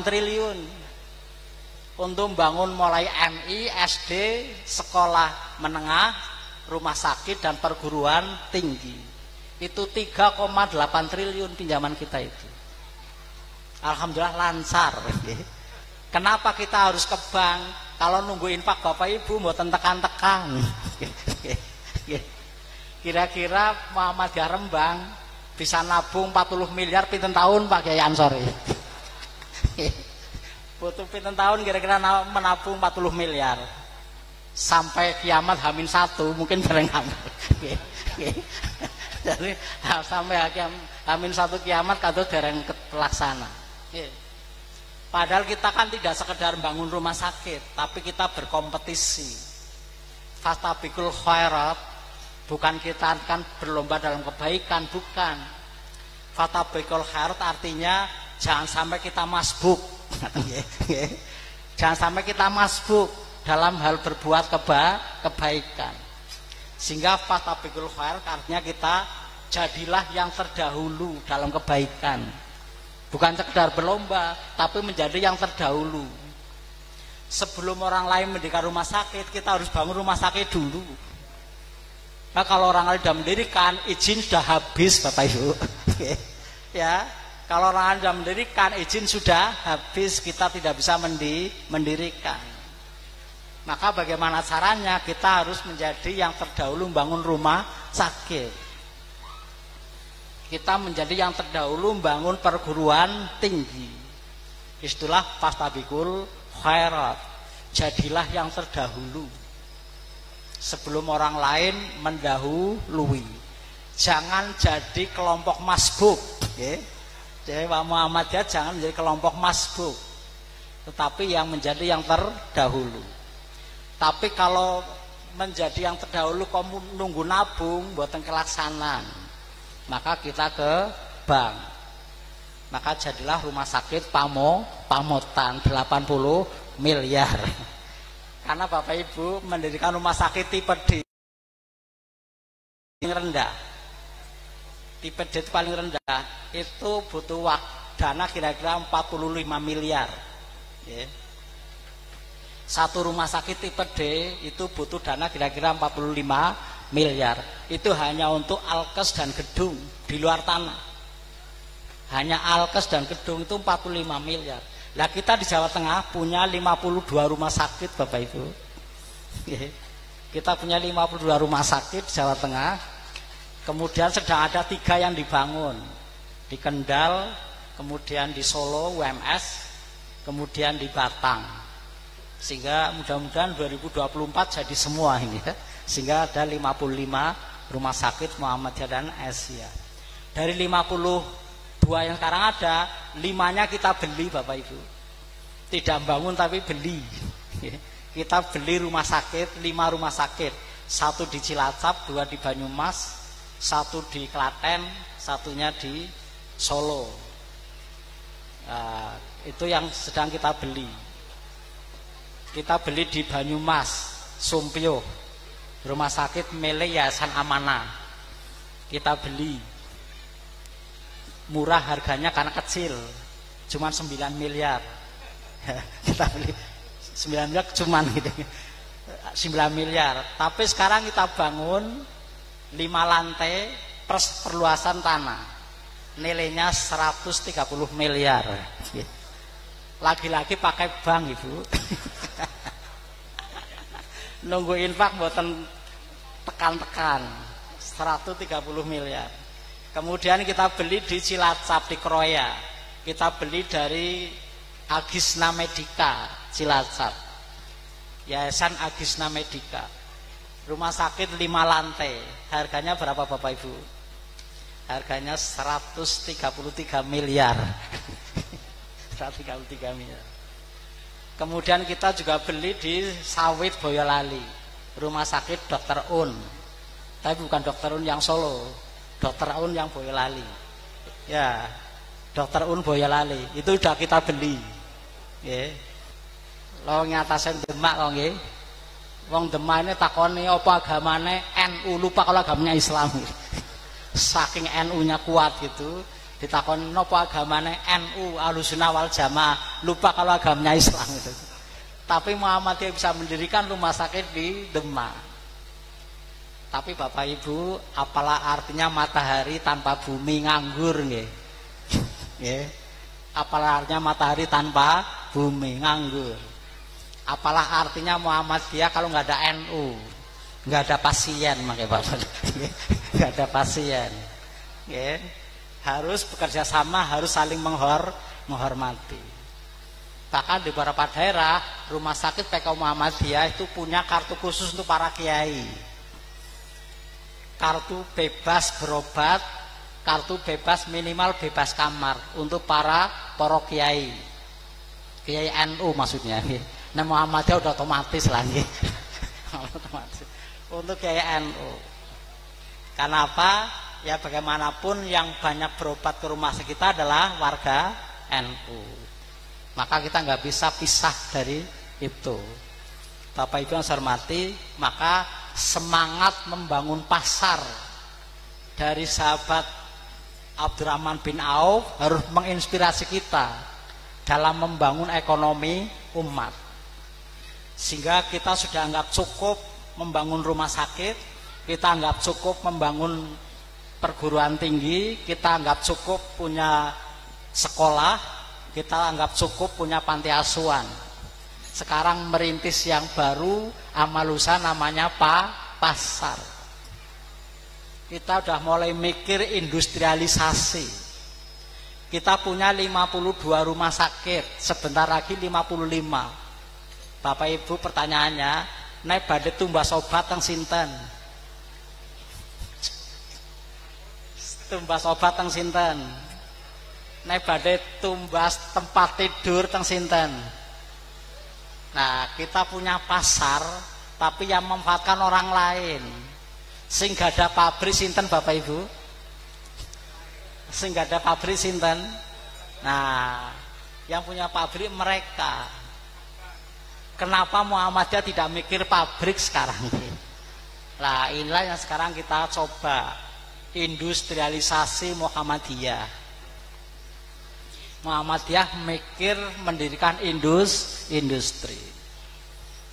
triliun untuk membangun mulai MI, SD, sekolah menengah, rumah sakit dan perguruan tinggi. Itu 3,8 triliun pinjaman kita itu. Alhamdulillah lancar. Kenapa kita harus ke bank? Kalau nungguin Pak Bapak Ibu mboten tekan-tekan. Kira-kira Muhammadiyah Rembang bisa nabung 40 miliar pinten tahun Pak Kiai Ansori? Butuh pinten tahun kira-kira menabung 40 miliar. Sampai kiamat H-1 mungkin bareng Jadi sampai H-1 kiamat kados dereng pelaksana. Padahal kita kan tidak sekedar bangun rumah sakit, tapi kita berkompetisi. Fastabiqul khairat, bukan kita akan berlomba dalam kebaikan, bukan. Fastabiqul khairat artinya jangan sampai kita masbuk. Jangan sampai kita masbuk dalam hal berbuat kebaikan. Sehingga fastabiqul khairat artinya kita jadilah yang terdahulu dalam kebaikan. Bukan sekedar berlomba, tapi menjadi yang terdahulu. Sebelum orang lain mendirikan rumah sakit, kita harus bangun rumah sakit dulu. Nah, kalau orang lain sudah mendirikan, izin sudah habis Bapak Ibu. Ya, kalau orang lain sudah mendirikan, izin sudah habis, kita tidak bisa mendirikan. Maka bagaimana caranya? Kita harus menjadi yang terdahulu membangun rumah sakit. Kita menjadi yang terdahulu membangun perguruan tinggi. Istilah fastabiqul khairat. Jadilah yang terdahulu sebelum orang lain mendahului. Jangan jadi kelompok masbuk. Jadi Pak Muhammadiyah jangan menjadi kelompok masbuk, tetapi yang menjadi yang terdahulu. Tapi kalau menjadi yang terdahulu kamu nunggu nabung buatan kelaksanaan, maka kita ke bank. Maka jadilah rumah sakit pamotan 80 miliar. Karena Bapak Ibu mendirikan rumah sakit tipe D yang rendah. Tipe D itu paling rendah, itu butuh dana kira-kira 45 miliar. Satu rumah sakit tipe D itu butuh dana kira-kira 45 miliar. Itu hanya untuk alkes dan gedung di luar tanah. Hanya alkes dan gedung itu 45 miliar. Lah kita di Jawa Tengah punya 52 rumah sakit Bapak Ibu. Kita punya 52 rumah sakit di Jawa Tengah. Kemudian sedang ada 3 yang dibangun di Kendal, kemudian di Solo UMS, kemudian di Batang. Sehingga mudah-mudahan 2024 jadi semua ini ya. Sehingga ada 55 rumah sakit Muhammadiyah dan Asia. Dari 52 yang sekarang ada, 5-nya kita beli Bapak Ibu. Tidak bangun tapi beli. Kita beli rumah sakit, 5 rumah sakit. 1 di Cilacap, 2 di Banyumas, 1 di Klaten, 1-nya di Solo. Nah, itu yang sedang kita beli. Kita beli di Banyumas, Sumpio, rumah sakit milik Yayasan Amanah. Kita beli murah harganya karena kecil, cuma 9 miliar. Kita beli 9 miliar cuman gitu. 9 miliar. Tapi sekarang kita bangun 5 lantai plus perluasan tanah. Nilainya 130 miliar. Lagi-lagi pakai bank Ibu. Nunggu infak mboten tekan-tekan 130 miliar. Kemudian kita beli di Cilacap di Kroya. Kita beli dari Agisna Medika Cilacap. Yayasan Agisna Medika. Rumah sakit 5 lantai. Harganya berapa Bapak Ibu? Harganya 133 miliar. 133 miliar. Kemudian kita juga beli di Sawit Boyolali, rumah sakit Dr. Un. Tapi bukan Dr. Un yang Solo, Dr. Un yang Boyolali. Ya, Dr. Un Boyolali itu sudah kita beli. Nggih. Lo ngatasen Demak kok nggih. Wong Demak ini takoni apa agamane NU, lupa kalau agamanya Islam. Saking NU-nya kuat gitu. Ditakon nopo agamane NU Ahlussunnah wal Jamaah, lupa kalau agamanya Islam itu. Tapi Muhammadiyah bisa mendirikan rumah sakit di Demak. Tapi Bapak Ibu, apalah artinya matahari tanpa bumi, nganggur nggih. Nggih. Apalah artinya matahari tanpa bumi, nganggur. Apalah artinya Muhammadiyah kalau nggak ada NU, nggak ada pasien, makanya Bapak. Nggak ada pasien. Nggih. Harus bekerja sama, harus saling menghormati. Bahkan di beberapa daerah rumah sakit PK Muhammadiyah itu punya kartu khusus untuk para kiai. Kartu bebas berobat, kartu bebas minimal bebas kamar untuk para kiai. Kiai NU maksudnya. Nah Muhammadiyah udah otomatis lagi. Otomatis. Untuk kiai NU. Karena apa? Ya bagaimanapun yang banyak berobat ke rumah sakit kita adalah warga NU. Maka kita nggak bisa pisah dari itu. Bapak Ibu yang saya hormati, maka semangat membangun pasar dari sahabat Abdurrahman bin Auf harus menginspirasi kita dalam membangun ekonomi umat. Sehingga kita sudah anggap cukup membangun rumah sakit, kita anggap cukup membangun perguruan tinggi, kita anggap cukup punya sekolah, kita anggap cukup punya panti asuhan. Sekarang merintis yang baru, Amalusa namanya pasar. Kita udah mulai mikir industrialisasi. Kita punya 52 rumah sakit, sebentar lagi 55. Bapak Ibu pertanyaannya, nek badhe tumbas obat teng sinten? Tumbas obat teng sinten? Nek badhe tumbas tempat tidur teng sinten? Nah, kita punya pasar tapi yang memanfaatkan orang lain. Sing gak ada pabrik sinten Bapak Ibu? Sing gak ada pabrik sinten? Nah, yang punya pabrik mereka. Kenapa Muhammadiyah tidak mikir pabrik sekarang? Nah, inilah yang sekarang kita coba. Industrialisasi Muhammadiyah. Muhammadiyah mikir mendirikan industri.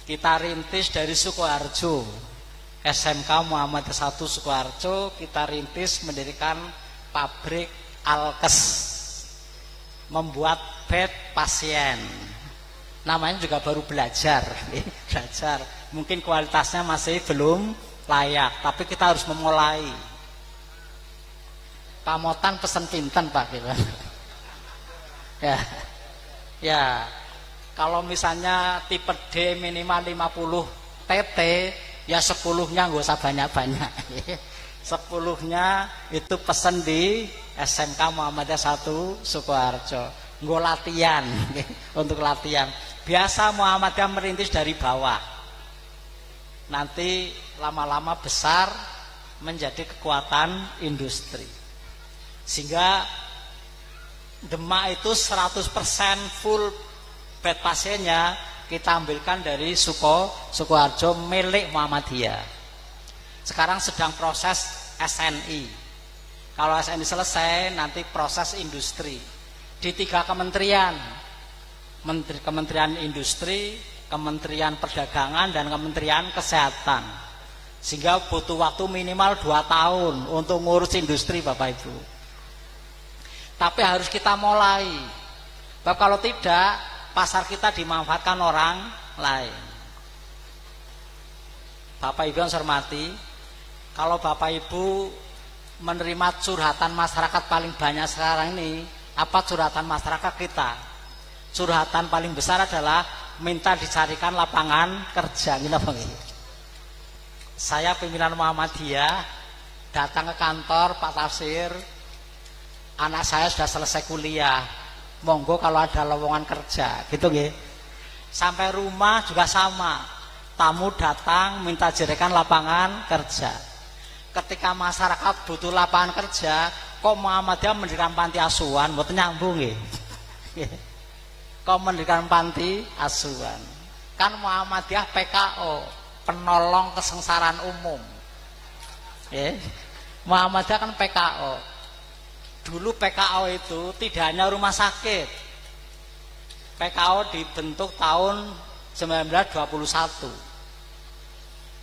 Kita rintis dari Sukoharjo, SMK Muhammadiyah 1 Sukoharjo, kita rintis mendirikan pabrik Alkes, membuat bed pasien. namanya juga baru belajar, belajar. Mungkin kualitasnya masih belum layak, tapi kita harus memulai. Pak Motan pesen pinten Pak gitu. Ya, ya. Kalau misalnya tipe D minimal 50 TT, ya 10-nya nggak usah banyak-banyak. 10-nya itu pesen di SMK Muhammadiyah 1 Sukoharjo. Nggak latihan, untuk latihan. Biasa Muhammadiyah merintis dari bawah. Nanti lama-lama besar menjadi kekuatan industri. Sehingga Demak itu 100% full bed pasiennya kita ambilkan dari Sukoharjo milik Muhammadiyah. Sekarang sedang proses SNI. Kalau SNI selesai nanti proses industri di 3 kementerian, Kementerian Industri, Kementerian Perdagangan, dan Kementerian Kesehatan. Sehingga butuh waktu minimal 2 tahun untuk ngurus industri Bapak Ibu. Tapi harus kita mulai. Sebab kalau tidak, pasar kita dimanfaatkan orang lain. Bapak Ibu yang saya hormati, kalau Bapak Ibu menerima curhatan masyarakat paling banyak sekarang ini, apa curhatan masyarakat kita? Curhatan paling besar adalah minta dicarikan lapangan kerja. Saya pimpinan Muhammadiyah datang ke kantor Pak Tafsir, anak saya sudah selesai kuliah, monggo kalau ada lowongan kerja, gitu nggih. Sampai rumah juga sama, tamu datang minta jadikan lapangan kerja. Ketika masyarakat butuh lapangan kerja, kok Muhammadiyah mendirikan panti asuhan, mboten nyambung nggih. Kok mendirikan panti asuhan? Kan Muhammadiyah PKO, penolong kesengsaraan umum. Muhammadiyah kan PKO. Dulu PKO itu tidak hanya rumah sakit. PKO dibentuk tahun 1921.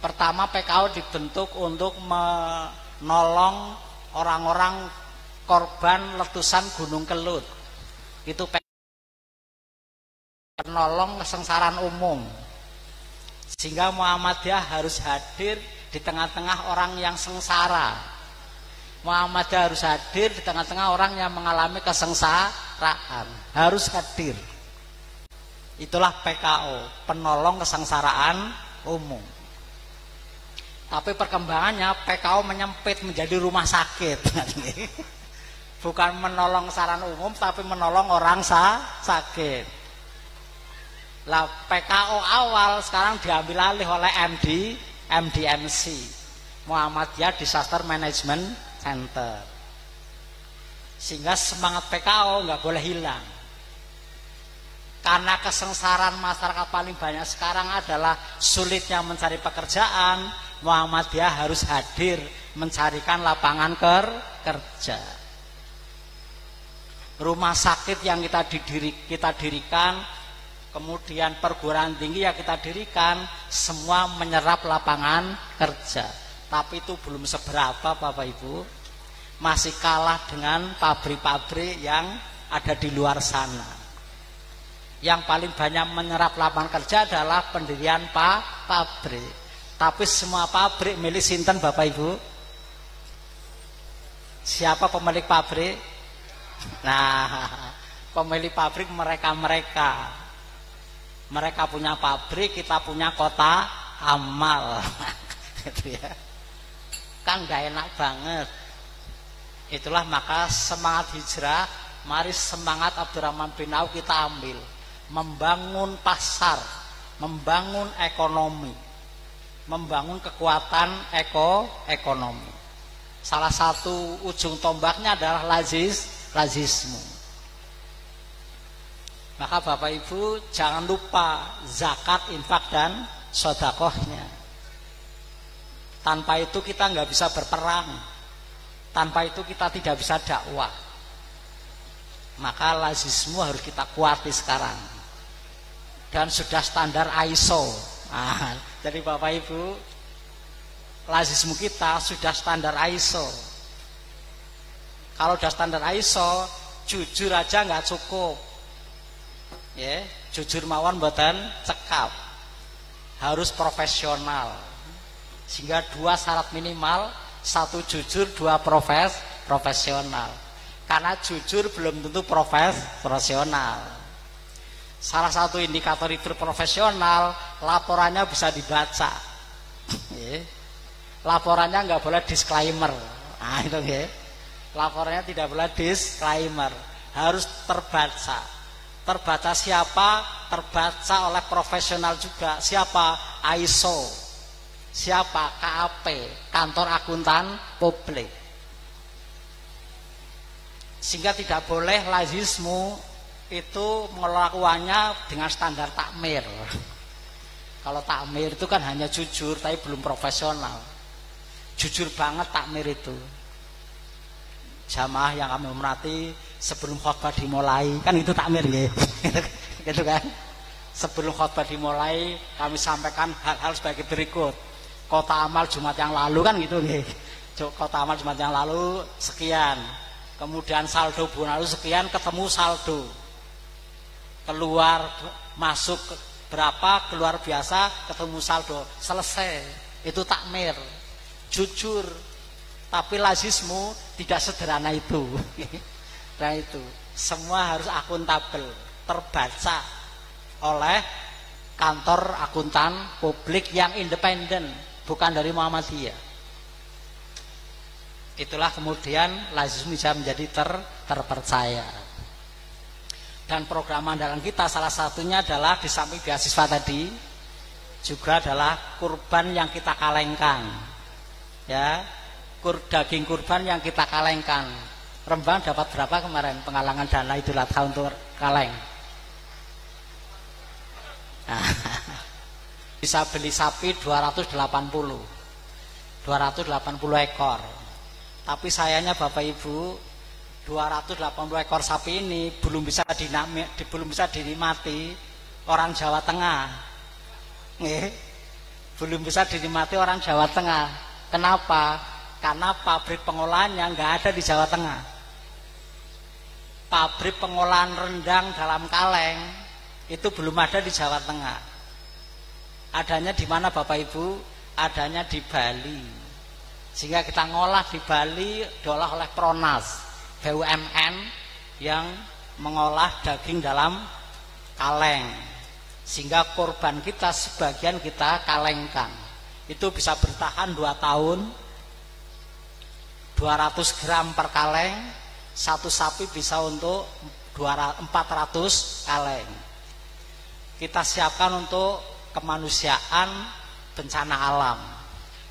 Pertama PKO dibentuk untuk menolong orang-orang korban letusan Gunung Kelut. Itu penolong kesengsaraan umum. Sehingga Muhammadiyah harus hadir di tengah-tengah orang yang sengsara. Muhammadiyah harus hadir di tengah-tengah orang yang mengalami kesengsaraan. Harus hadir. Itulah PKO, penolong kesengsaraan umum. Tapi perkembangannya PKO menyempit menjadi rumah sakit. Bukan menolong kesengsaraan umum, tapi menolong orang sakit. Lah PKO awal sekarang diambil alih oleh MDMC, Muhammadiyah Disaster Management Center. Sehingga semangat PKO nggak boleh hilang. Karena kesengsaraan masyarakat paling banyak sekarang adalah sulitnya mencari pekerjaan, Muhammadiyah harus hadir mencarikan lapangan kerja. Rumah sakit yang kita dirikan, kemudian perguruan tinggi yang kita dirikan, semua menyerap lapangan kerja. Tapi itu belum seberapa Bapak Ibu, masih kalah dengan pabrik-pabrik yang ada di luar sana. Yang paling banyak menyerap lapangan kerja adalah pendirian pabrik. Tapi semua pabrik milik sinten Bapak Ibu? Siapa pemilik pabrik? Nah, pemilik pabrik mereka. Mereka punya pabrik, kita punya kota amal. Gitu ya. Kan gak enak banget. Itulah maka semangat hijrah, mari semangat Abdurrahman bin Auf kita ambil. Membangun pasar, membangun ekonomi, membangun kekuatan ekonomi. Salah satu ujung tombaknya adalah lazisme. Maka Bapak Ibu jangan lupa zakat, infak, dan sedekahnya. Tanpa itu kita nggak bisa berperang. Tanpa itu kita tidak bisa dakwah. Maka lazisme harus kita kuati sekarang. Dan sudah standar ISO. Nah, jadi Bapak Ibu, lazisme kita sudah standar ISO. Kalau sudah standar ISO, jujur aja nggak cukup. Ya, jujur mawon mboten cekap. Harus profesional. Sehingga dua syarat minimal, satu jujur, dua profesional. Karena jujur belum tentu profesional. Salah satu indikator itu profesional, laporannya bisa dibaca. Laporannya nggak boleh disclaimer. Nah itu ya. Laporannya tidak boleh disclaimer, harus terbaca. Terbaca siapa? Terbaca oleh profesional juga. Siapa? ISO. Siapa? KAP, Kantor Akuntan Publik. Sehingga tidak boleh lazismu itu mengelola uangnya dengan standar takmir. Kalau takmir itu kan hanya jujur tapi belum profesional. Jujur banget takmir itu. Jamaah yang kami hormati, sebelum khutbah dimulai, kan itu takmir ya. Gitu kan. Sebelum khutbah dimulai, kami sampaikan hal-hal sebagai berikut. Kota amal Jumat yang lalu kan gitu nggih. Kota amal Jumat yang lalu sekian. Kemudian saldo bulan lalu sekian, ketemu saldo. Keluar masuk berapa, keluar biasa, ketemu saldo, selesai. Itu takmir. Jujur. Tapi lazismu tidak sederhana itu. Nah itu, semua harus akuntabel, terbaca oleh kantor akuntan publik yang independen, bukan dari Muhammadiyah. Itulah kemudian lazismu bisa menjadi terpercaya. Dan program andalan kita salah satunya adalah di samping beasiswa tadi juga adalah kurban yang kita kalengkan. Ya, daging kurban yang kita kalengkan. Rembang dapat berapa kemarin penggalangan dana Idul Adha untuk kaleng? Nah, bisa beli sapi 280 ekor. Tapi sayangnya Bapak Ibu, 280 ekor sapi ini belum bisa dinikmati orang Jawa Tengah. Belum bisa dinikmati orang Jawa Tengah. Kenapa? Karena pabrik pengolahannya nggak ada di Jawa Tengah. Pabrik pengolahan rendang dalam kaleng itu belum ada di Jawa Tengah. Adanya di mana Bapak Ibu? Adanya di Bali. Sehingga kita ngolah di Bali, diolah oleh Pronas, BUMN yang mengolah daging dalam kaleng. Sehingga korban kita sebagian kita kalengkan. Itu bisa bertahan 2 tahun. 200 gram per kaleng, satu sapi bisa untuk 400 kaleng. Kita siapkan untuk kemanusiaan bencana alam.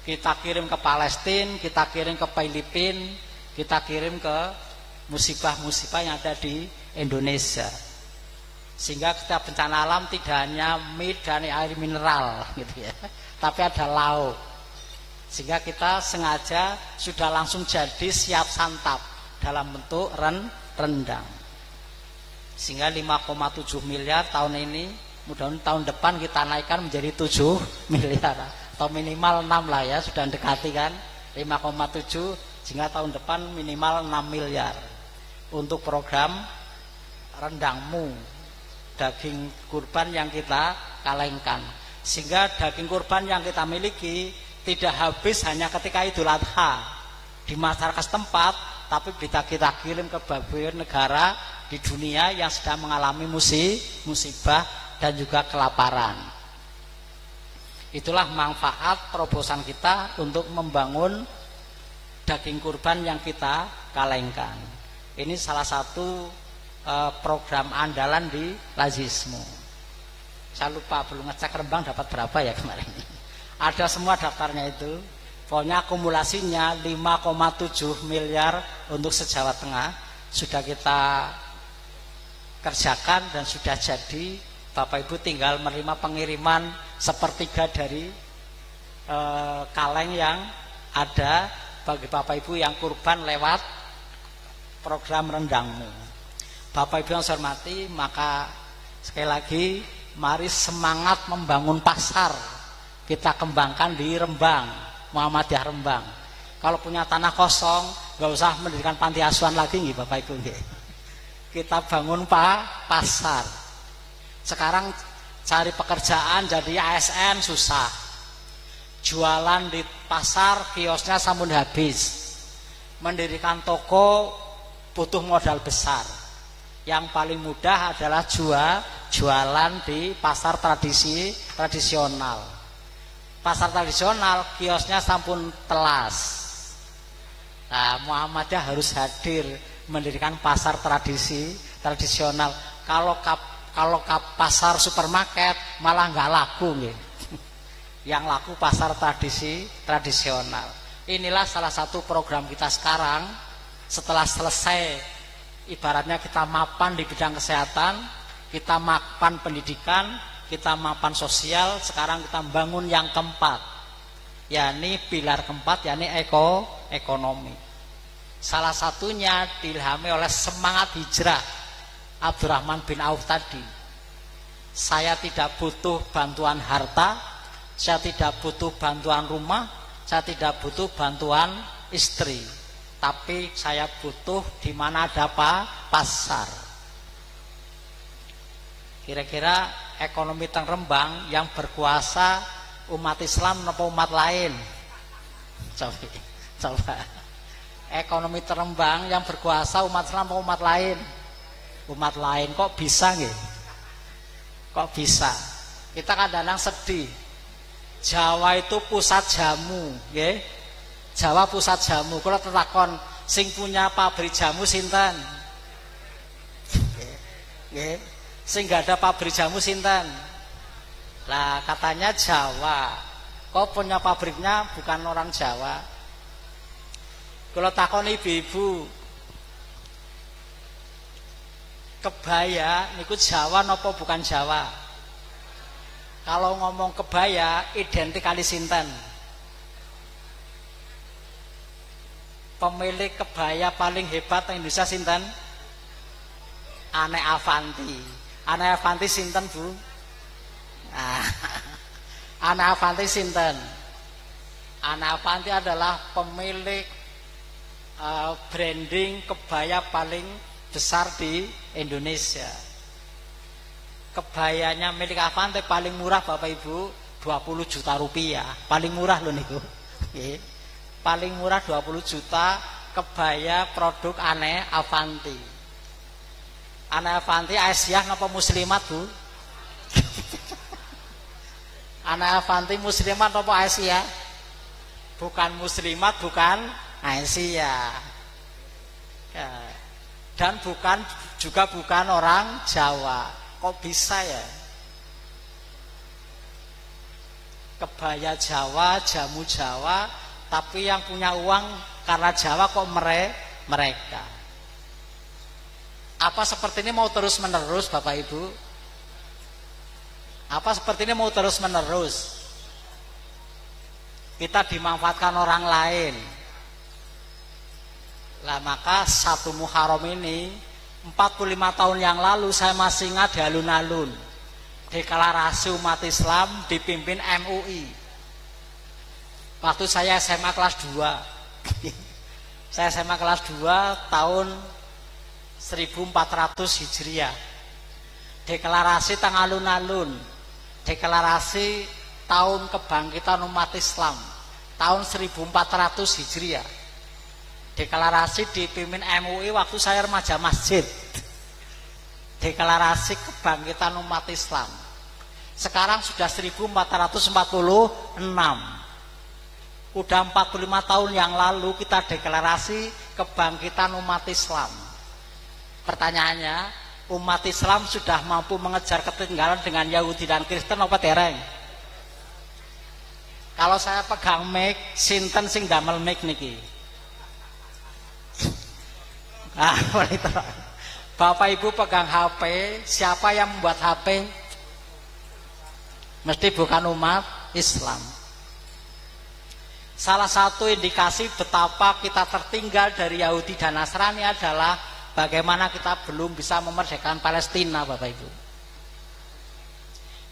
Kita kirim ke Palestina, kita kirim ke Filipina, kita kirim ke musibah-musibah yang ada di Indonesia. Sehingga kita bencana alam tidak hanya mie dan air mineral gitu ya, tapi ada lauk. Sehingga kita sengaja sudah langsung jadi siap santap dalam bentuk rendang. Sehingga 5,7 miliar tahun ini, mudah-mudahan tahun depan kita naikkan menjadi 7 miliar atau minimal 6 lah ya, sudah mendekati kan 5,7, sehingga tahun depan minimal 6 miliar untuk program rendangmu, daging kurban yang kita kalengkan. Sehingga daging kurban yang kita miliki tidak habis hanya ketika Idul Adha di masyarakat setempat, tapi kita kirim ke berbagai negara di dunia yang sedang mengalami musibah dan juga kelaparan. Itulah manfaat terobosan kita untuk membangun daging kurban yang kita kalengkan. Ini salah satu program andalan di lazismu. Saya lupa belum ngecek Rembang dapat berapa ya kemarin. Ada semua daftarnya itu. Pokoknya akumulasinya 5,7 miliar untuk se-Jawa Tengah sudah kita kerjakan dan sudah jadi. Bapak Ibu tinggal menerima pengiriman sepertiga dari kaleng yang ada bagi Bapak Ibu yang kurban lewat program rendangmu. Bapak Ibu yang saya hormati, maka sekali lagi mari semangat membangun pasar kita kembangkan di Rembang, Muhammadiyah Rembang. Kalau punya tanah kosong, nggak usah mendirikan panti asuhan lagi nih Bapak Ibu. Kita bangun pasar. Sekarang cari pekerjaan jadi ASN susah. Jualan di pasar kiosnya sampun habis. Mendirikan toko butuh modal besar. Yang paling mudah adalah jualan di pasar tradisional. Pasar tradisional kiosnya sampun telas. Nah, Muhammadiyah harus hadir mendirikan pasar tradisional. Kalau pasar supermarket malah nggak laku nih. Yang laku pasar tradisional. Inilah salah satu program kita sekarang. Setelah selesai ibaratnya kita mapan di bidang kesehatan, kita mapan pendidikan, kita mapan sosial, sekarang kita bangun yang keempat, yakni pilar keempat, yakni ekonomi. Salah satunya diilhami oleh semangat hijrah Abdurrahman bin Auf tadi. Saya tidak butuh bantuan harta, saya tidak butuh bantuan rumah, saya tidak butuh bantuan istri, tapi saya butuh di mana ada pasar. Kira-kira ekonomi Rembang yang berkuasa umat Islam atau umat lain? Coba. Ekonomi Rembang yang berkuasa umat Islam atau umat lain? Umat lain. Kok bisa nggih? Kok bisa? Kita kadang-kadang sedih. Jawa itu pusat jamu, nggih. Jawa pusat jamu. Kalau tetakon sing punya pabrik jamu sinten? Nggih. Sing gak ada pabrik jamu sinten? Lah katanya Jawa. Kok punya pabriknya bukan orang Jawa? Kalau takon ibu-ibu, kebaya niku Jawa napa bukan Jawa? Kalau ngomong kebaya identik kali sinten? Pemilik kebaya paling hebat di Indonesia sinten? Ane Avanti. Ane Avanti sinten, Bu? Ane Avanti sinten? Ane Avanti adalah pemilik branding kebaya paling besar di Indonesia. Kebayanya milik Avanti paling murah Bapak Ibu 20 juta rupiah. Paling murah loh niku. Paling murah 20 juta kebaya produk Ane Avanti. Ane Avanti Aisyah napa muslimat, Bu? Ane Avanti muslimat napa Aisyah? Bukan muslimat, bukan Aisyah. Ya. Dan bukan orang Jawa. Kok bisa ya? Kebaya Jawa, jamu Jawa, tapi yang punya uang karena Jawa kok mereka. Apa seperti ini mau terus menerus Bapak Ibu? Apa seperti ini mau terus menerus? Kita dimanfaatkan orang lain. Lah maka 1 Muharram ini 45 tahun yang lalu saya masih ingat di alun-alun deklarasi umat Islam dipimpin MUI. Waktu saya SMA kelas 2. Saya SMA kelas 2 tahun 1400 Hijriah. Deklarasi teng alun-alun. Deklarasi tahun kebangkitan umat Islam tahun 1400 Hijriah. Deklarasi dipimpin MUI waktu saya remaja masjid. Deklarasi kebangkitan umat Islam. Sekarang sudah 1446. Udah 45 tahun yang lalu kita deklarasi kebangkitan umat Islam. Pertanyaannya, umat Islam sudah mampu mengejar ketinggalan dengan Yahudi dan Kristen apa dereng? Kalau saya pegang mic, sinten sing damel mic niki? Bapak Ibu pegang HP, siapa yang membuat HP? Mesti bukan umat Islam. Salah satu indikasi betapa kita tertinggal dari Yahudi dan Nasrani adalah bagaimana kita belum bisa memerdekakan Palestina, Bapak Ibu.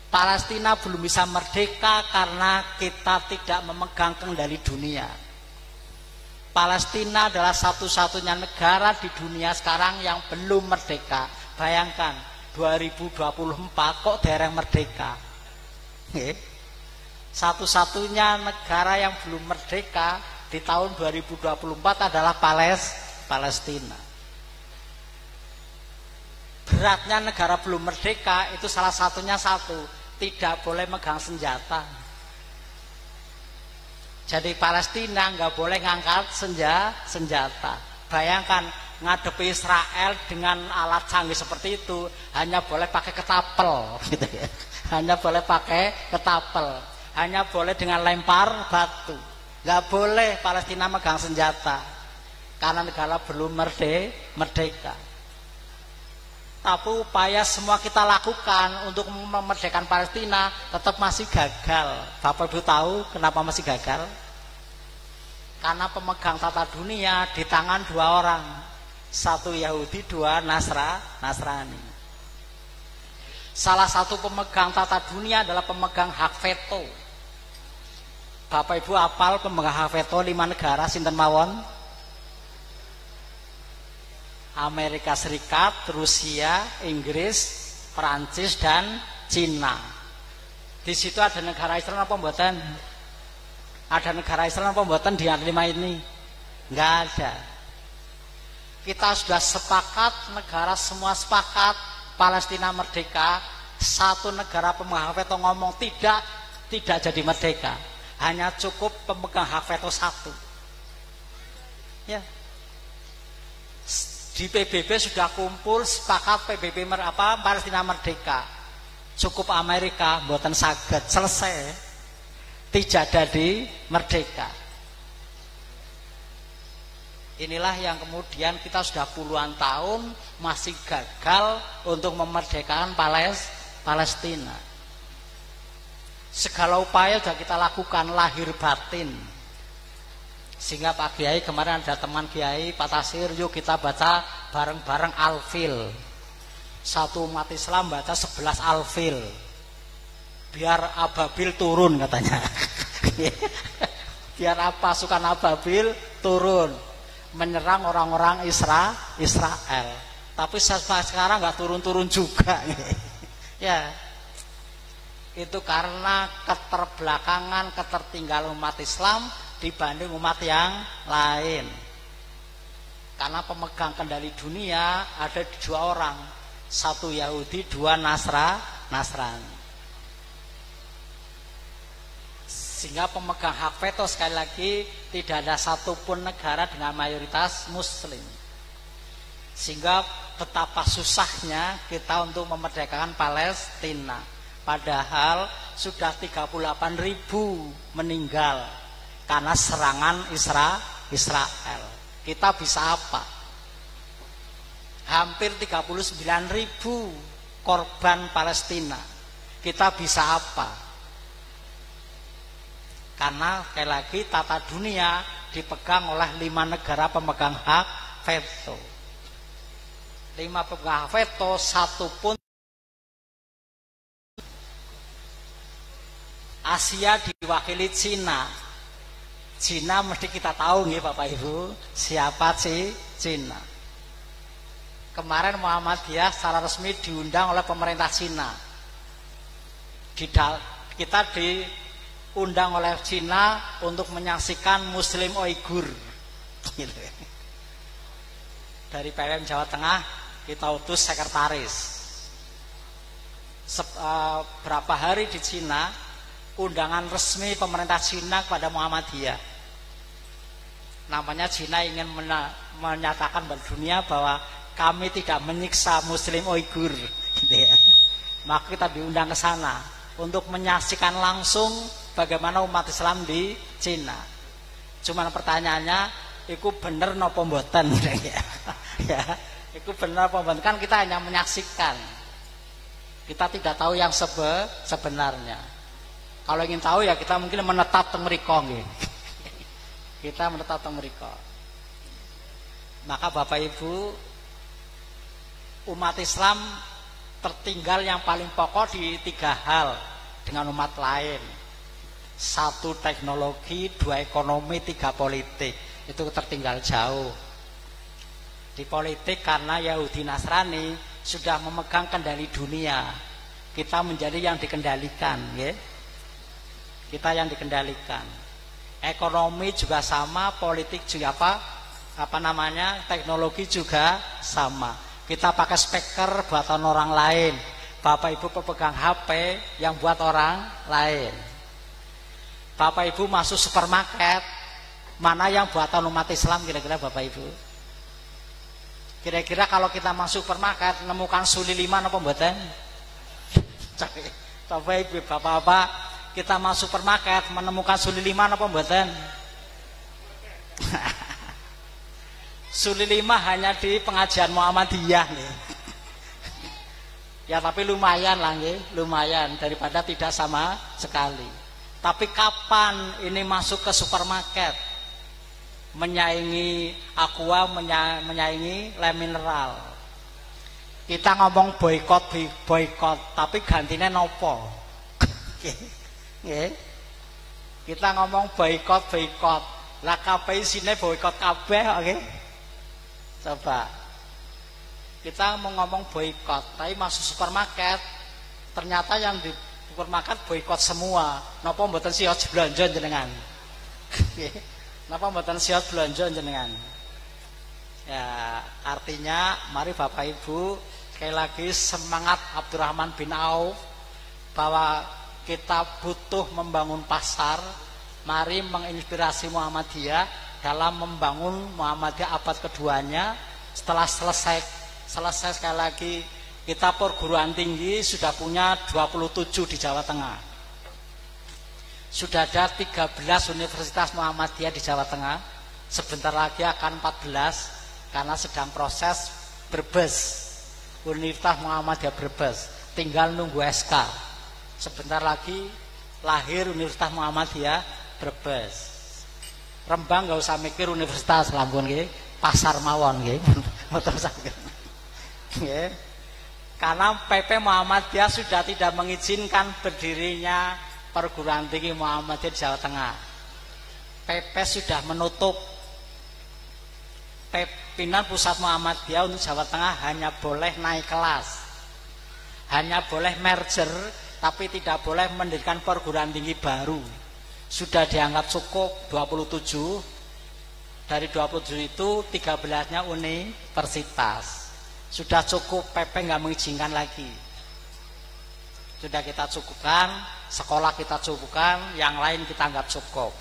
Palestina belum bisa merdeka karena kita tidak memegang kendali dunia. Palestina adalah satu-satunya negara di dunia sekarang yang belum merdeka. Bayangkan, 2024 kok dereng merdeka. Satu-satunya negara yang belum merdeka di tahun 2024 adalah Palestina. Beratnya negara belum merdeka itu salah satunya satu, tidak boleh megang senjata. Jadi Palestina nggak boleh ngangkat senjata. Bayangkan ngadepi Israel dengan alat canggih seperti itu, hanya boleh pakai ketapel, gitu ya. Hanya boleh pakai ketapel, hanya boleh dengan lempar batu. Nggak boleh Palestina megang senjata karena negara belum merdeka. Tapi upaya semua kita lakukan untuk memerdekakan Palestina tetap masih gagal. Bapak Ibu tahu kenapa masih gagal? Karena pemegang tata dunia di tangan dua orang, satu Yahudi, dua Nasrani. Salah satu pemegang tata dunia adalah pemegang hak veto. Bapak Ibu apal pemegang hak veto 5 negara sinten mawon? Amerika Serikat, Rusia, Inggris, Perancis dan Cina. Di situ ada negara Israel apa mboten? Ada negara Israel apa mboten di 5 ini? Enggak ada. Kita sudah sepakat, negara semua sepakat, Palestina merdeka. Satu negara pemegang hak veto ngomong tidak jadi merdeka. Hanya cukup pemegang hak veto satu. Ya. Di PBB sudah kumpul sepakat PBB Palestina merdeka. Cukup Amerika mboten saged selesai. Tidak jadi merdeka. Inilah yang kemudian kita sudah puluhan tahun masih gagal untuk memerdekakan Palestina. Segala upaya sudah kita lakukan lahir batin. Sehingga Pak Kiai kemarin ada teman Kiai Pak Tasir, yuk kita baca bareng-bareng Al-Fil. Satu umat Islam baca 11 Al-Fil. Biar ababil turun katanya. Biar pasukan ababil turun menyerang orang-orang Israel. Tapi sekarang nggak turun-turun juga. Ya. Itu karena keterbelakangan, ketertinggalan umat Islam dibanding umat yang lain. Karena pemegang kendali dunia ada 2 orang, satu Yahudi, 2 Nasrani. Sehingga pemegang hak veto sekali lagi tidak ada satupun negara dengan mayoritas Muslim. Sehingga betapa susahnya kita untuk memerdekakan Palestina. Padahal sudah 38.000 meninggal karena serangan Israel. Kita bisa apa? Hampir 39.000 korban Palestina. Kita bisa apa? Karena sekali lagi tata dunia dipegang oleh 5 negara pemegang hak veto. 5 pemegang hak veto, satu pun Asia diwakili Cina. Cina mesti kita tahu nih Bapak Ibu, siapa sih Cina? Kemarin Muhammadiyah secara resmi diundang oleh pemerintah Cina. Kita diundang oleh Cina untuk menyaksikan Muslim Uighur. Dari PWM Jawa Tengah kita utus sekretaris. Berapa hari di Cina, undangan resmi pemerintah Cina kepada Muhammadiyah. Namanya Cina ingin menyatakan pada dunia bahwa kami tidak menyiksa Muslim Uighur, gitu ya. Maka kita diundang ke sana untuk menyaksikan langsung bagaimana umat Islam di Cina. Cuman pertanyaannya, iku bener napa mboten? Ya, iku bener apa mboten? Kan kita hanya menyaksikan. Kita tidak tahu yang sebenarnya. Kalau ingin tahu ya kita mungkin menetap teng mriko nggih. Kita menetap teng mriko. Maka Bapak Ibu, umat Islam tertinggal yang paling pokok di 3 hal dengan umat lain. 1 teknologi, 2 ekonomi, 3 politik. Itu tertinggal jauh. Di politik karena Yahudi Nasrani sudah memegang kendali dunia. Kita menjadi yang dikendalikan, ya. Kita yang dikendalikan. Ekonomi juga sama, politik juga teknologi juga sama. Kita pakai speaker buatan orang lain. Bapak Ibu pemegang HP yang buat orang lain. Bapak Ibu masuk supermarket, mana yang buatan umat Islam kira-kira Bapak Ibu? Kira-kira kalau kita masuk supermarket menemukan suli 5 apa mboten? Bapak Ibu, Bapak-bapak, kita masuk supermarket menemukan suli 5 apa mboten? Suli 5 hanya di pengajian Muhammadiyah nih. Ya tapi lumayan lah nggih, lumayan daripada tidak sama sekali. Tapi kapan ini masuk ke supermarket menyaingi Aqua, menyaingi Le Mineral? Kita ngomong boykot, tapi gantinya nopo? Kita ngomong boykot. Lah kabeh isine boykot kabeh, oke? Coba. Kita mau ngomong boykot, tapi masuk supermarket, ternyata yang di supermarket boykot semua. Napa mboten siot belanja jenengan? Napa mboten siot belanja jenengan? Ya, artinya mari Bapak Ibu sekali lagi semangat Abdurrahman bin Auf bahwa kita butuh membangun pasar. Mari menginspirasi Muhammadiyah dalam membangun Muhammadiyah abad keduanya. Setelah selesai sekali lagi, kita perguruan tinggi sudah punya 27 di Jawa Tengah. Sudah ada 13 universitas Muhammadiyah di Jawa Tengah. Sebentar lagi akan 14 karena sedang proses Brebes. Universitas Muhammadiyah Brebes, tinggal nunggu SK. Sebentar lagi lahir Universitas Muhammadiyah Brebes. Rembang nggak usah mikir universitas, lampun nggih, pasar mawon nggih. Karena PP Muhammadiyah sudah tidak mengizinkan berdirinya perguruan tinggi Muhammadiyah di Jawa Tengah. PP sudah menutup. Pimpinan pusat Muhammadiyah untuk Jawa Tengah hanya boleh naik kelas, hanya boleh merger, tapi tidak boleh mendirikan perguruan tinggi baru. Sudah dianggap cukup 27. Dari 27 itu 13-nya universitas. Sudah cukup, PP nggak mengizinkan lagi. Sudah kita cukupkan, sekolah kita cukupkan, yang lain kita anggap cukup.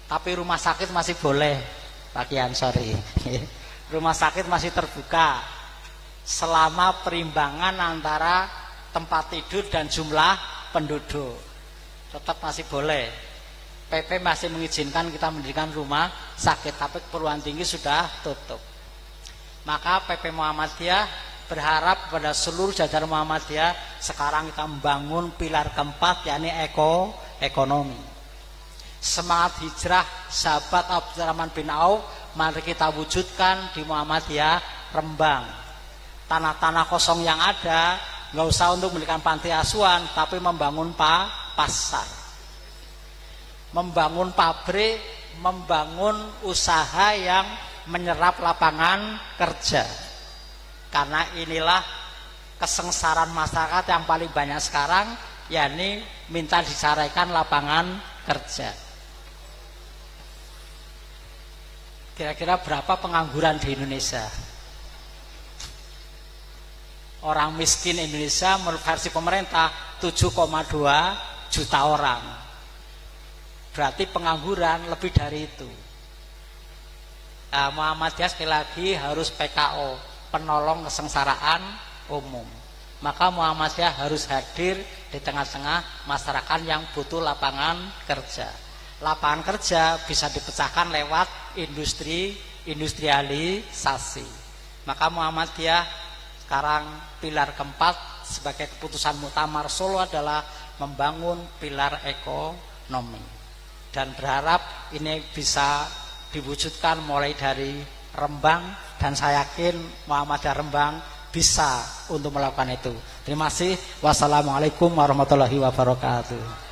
Tapi rumah sakit masih boleh. Bagian sorry, rumah sakit masih terbuka selama perimbangan antara tempat tidur dan jumlah penduduk, tetap masih boleh. PP masih mengizinkan kita mendirikan rumah sakit, tapi perguruan tinggi sudah tutup. Maka PP Muhammadiyah berharap kepada seluruh jajaran Muhammadiyah sekarang kita membangun pilar keempat, yakni ekonomi. Semangat hijrah sahabat Abdurrahman bin Auf mari kita wujudkan di Muhammadiyah Rembang. Tanah-tanah kosong yang ada nggak usah untuk mendirikan panti asuhan, tapi membangun pasar, membangun pabrik, membangun usaha yang menyerap lapangan kerja. Karena inilah kesengsaraan masyarakat yang paling banyak sekarang, yakni minta dicarikan lapangan kerja. Kira-kira berapa pengangguran di Indonesia? Orang miskin Indonesia menurut versi pemerintah 7,2 juta orang. Berarti pengangguran lebih dari itu. Nah, Muhammadiyah sekali lagi harus PKO, penolong kesengsaraan umum. Maka Muhammadiyah harus hadir di tengah-tengah masyarakat yang butuh lapangan kerja. Lapangan kerja bisa dipecahkan lewat industrialisasi. Maka Muhammadiyah sekarang pilar keempat sebagai keputusan Muktamar Solo adalah membangun pilar ekonomi, dan berharap ini bisa diwujudkan mulai dari Rembang, dan saya yakin Muhammadiyah Rembang bisa untuk melakukan itu. Terima kasih. Wassalamualaikum warahmatullahi wabarakatuh.